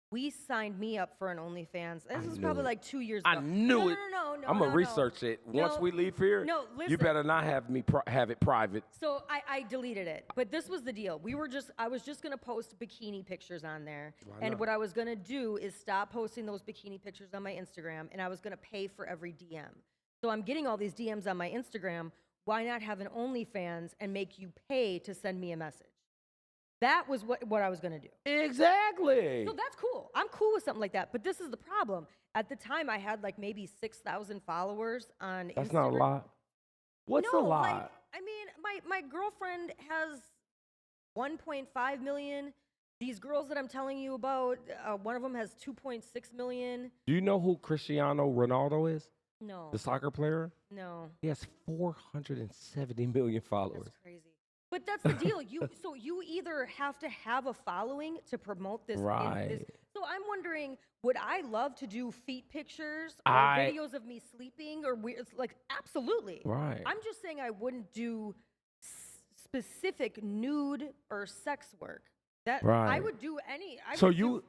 We signed me up for an OnlyFans. This was knew probably it. like 2 years I ago. knew it. No, I'm gonna no. research it once No, we leave here. no, You listen. better not have me have it private. So I deleted it. But this was the deal. I was just gonna post bikini pictures on there. And not? what I was gonna do is stop posting those bikini pictures on my Instagram, and I was gonna pay for every DM. So I'm getting all these DMs on my Instagram. Why not have an OnlyFans and make you pay to send me a message? That was what I was gonna do. Exactly. So that's cool. I'm cool with something like that. But this is the problem. At the time, I had like maybe 6,000 followers on That's Instagram. not a lot. What's a lot? Like, I mean, my girlfriend has 1.5 million. These girls that I'm telling you about, one of them has 2.6 million. Do you know who Cristiano Ronaldo is? No. The soccer player? No. He has 470 million followers. That's crazy. But that's the deal. So you either have to have a following to promote this. Right. So I'm wondering, would I love to do feet pictures or videos of me sleeping or it's like absolutely. Right. I'm just saying I wouldn't do specific nude or sex work. That Right. I would do any. So you,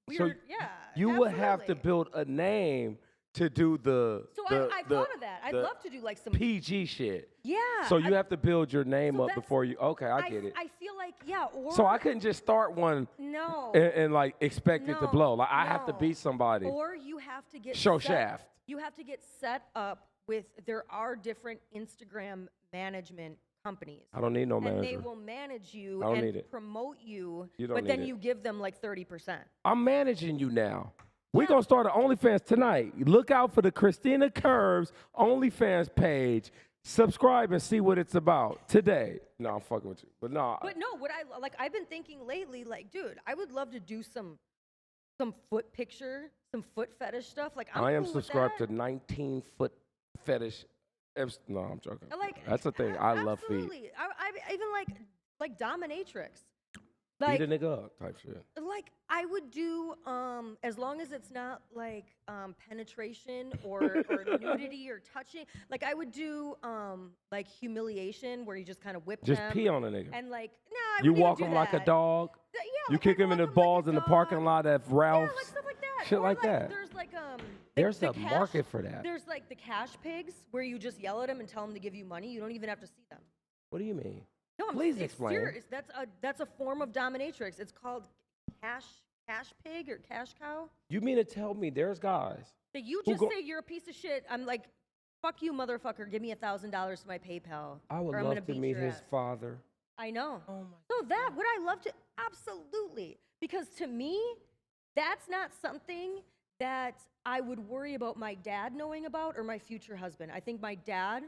weird, yeah. you would have to absolutely. build a name to do the. So I the thought of that. I'd love to do like some PG shit. Yeah. So you have to build your name So up that's- before you. Okay, I get it. I feel like or So I couldn't just start one no. and like expect it to No, blow. Like I have to no. be somebody. Or you have to get Show set- shaft. You have to get set up with. There are different Instagram management companies. I don't need no and manager. they will manage you I don't and need it. promote you, You don't but then need it. you give them like 30%. I'm managing you now. We're going to start an OnlyFans tonight. Look out for the Christina Curves OnlyFans page. Subscribe and see what it's about today. No, I'm fucking with you. But no. But no, what I like, I've been thinking lately, like, dude, I would love to do some foot picture, some foot fetish stuff. Like, I am cool with subscribed that. to 19-foot fetish. No, I'm joking. Like, That's the thing. I love feet. absolutely. I even like dominatrix. Beat Like, a nigga up type shit. like I would do as long as it's not like penetration or nudity or touching. Like I would do like humiliation where you just kind of whip Just them pee on a nigga. and like You wouldn't even walk do him like a that. dog. Yeah, You like, kick I'd him in the walk 'em like balls a in the dog. parking lot at Ralph's. Yeah, like stuff like that. Shit Or like that. There's like There's the a cash- market for that. There's like the cash pigs where you just yell at them and tell them to give you money. You don't even have to see them. What do you mean? No, Please it's explain. serious. That's a form of dominatrix. It's called cash pig or cash cow. You mean to tell me there's guys? That you Who just go- say you're a piece of shit. I'm like, fuck you, motherfucker. Give me $1,000 to my PayPal. I would or I'm love gonna to beat meet your his ass. father. I know. Oh my. So that would I love to absolutely, because to me, that's not something that I would worry about my dad knowing about or my future husband. I think my dad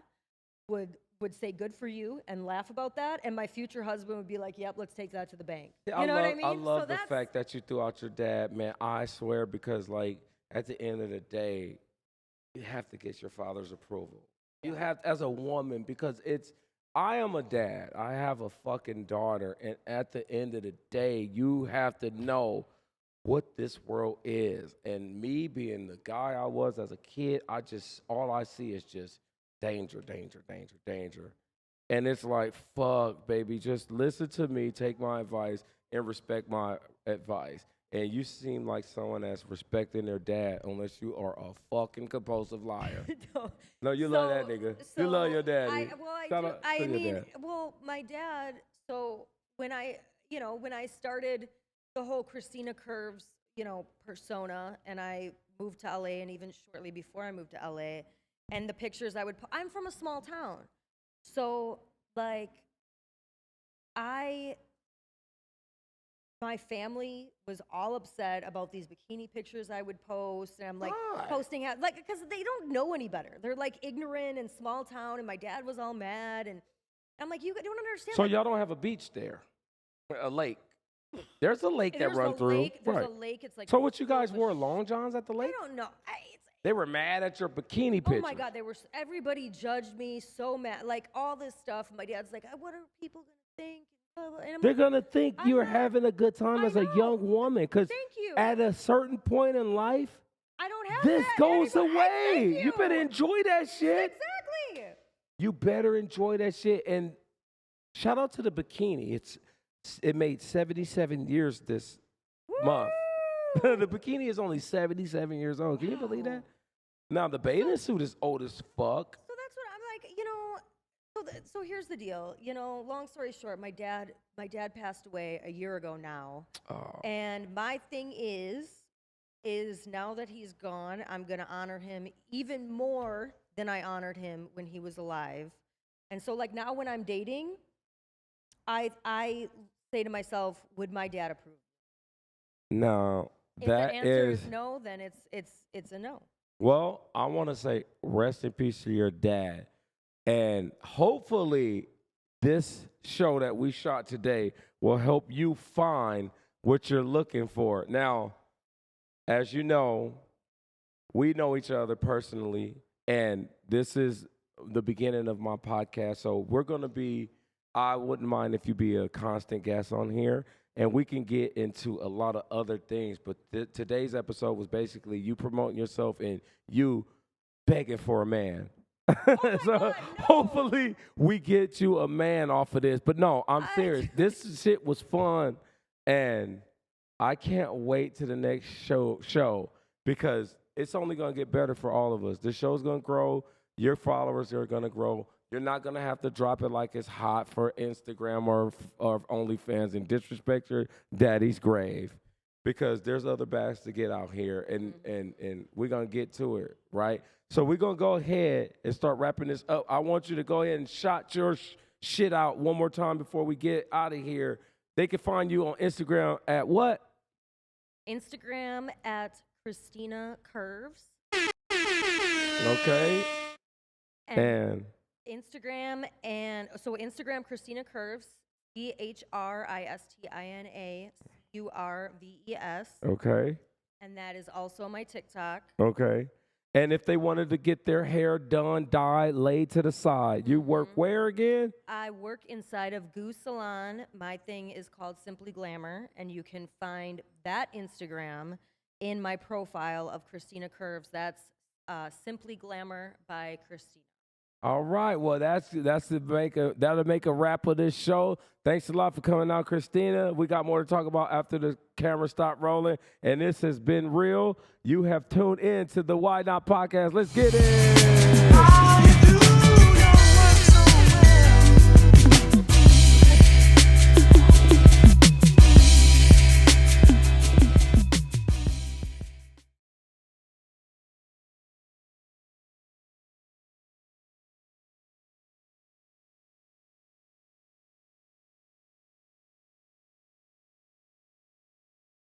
would say good for you and laugh about that, and my future husband would be like, yep, let's take that to the bank. Yeah, You know love, what I mean? I love So the that's- fact that you threw out your dad, man. I swear, because like at the end of the day, you have to get your father's approval. You have, as a woman, because I am a dad. I have a fucking daughter, and at the end of the day, you have to know what this world is. And me being the guy I was as a kid, all I see is just danger, danger, danger, danger. And it's like, fuck, baby, just listen to me, take my advice, and respect my advice. And you seem like someone that's respecting their dad, unless you are a fucking compulsive liar. No, you love that nigga. You love your daddy. Shout out to your dad. Well, my dad, so when I started the whole Christina Curves, persona, and I moved to LA, and even shortly before I moved to LA, and the pictures I'm from a small town. So, like, my family was all upset about these bikini pictures I would post, and I'm like Why? posting out, like, because they don't know any better. They're like ignorant and small town, and my dad was all mad, and I'm like, you don't understand. So like, y'all don't have a beach there, a lake. There's a lake that there's run a through. lake, there's Right. a lake. It's like So what you guys full of wore long johns at the I lake? don't know. They were mad at your bikini Oh pictures. my God, everybody judged me so mad, like all this stuff. My dad's like, what are people gonna think? And I'm They're like, gonna think I'm you're not- having a good time I as a know. young woman, because Thank you. at a certain point in life, I don't have this that. goes Thank away. You better enjoy that shit. Exactly. You better enjoy that shit. And shout out to the bikini. It made 77 years this month. Woo! The bikini is only 77 years old. Can you believe Wow. that? Now the bathing suit is old as fuck. So that's what I'm like, so here's the deal. Long story short, my dad passed away a year ago now. Oh. And my thing is now that he's gone, I'm going to honor him even more than I honored him when he was alive. And so like now when I'm dating, I say to myself, would my dad approve? Now, If that the answer is is no, then it's a no. well, I want to say rest in peace to your dad. And hopefully, this show that we shot today will help you find what you're looking for. Now, as you know, we know each other personally, and this is the beginning of my podcast. So we're going to be, I wouldn't mind if you be a constant guest on here, and we can get into a lot of other things. But today's episode was basically you promoting yourself and you begging for a man. So God, no. hopefully we get you a man off of this. But no, I'm serious. This shit was fun, and I can't wait to the next show because it's only gonna get better for all of us. The show's gonna grow. Your followers are gonna grow. You're not gonna have to drop it like it's hot for Instagram or OnlyFans and disrespect your daddy's grave, because there's other bags to get out here, and we're gonna get to it, right? So we're gonna go ahead and start wrapping this up. I want you to go ahead and shot your shit out one more time before we get out of here. They can find you on Instagram at what? Instagram at Christina Curves. Okay. And Instagram Instagram Christina Curves, ChristianaCurves, okay. and that is also my TikTok. Okay. And if they wanted to get their hair done, dyed, laid to the side, you work where again? I work inside of Goose Salon. My thing is called Simply Glamour, and you can find that Instagram in my profile of Christina Curves. That's Simply Glamour by Christina. All right. Well, that'll make a wrap of this show. Thanks a lot for coming out, Christina. We got more to talk about after the camera stopped rolling. And this has been real. You have tuned in to the Why Not Podcast. Let's get it.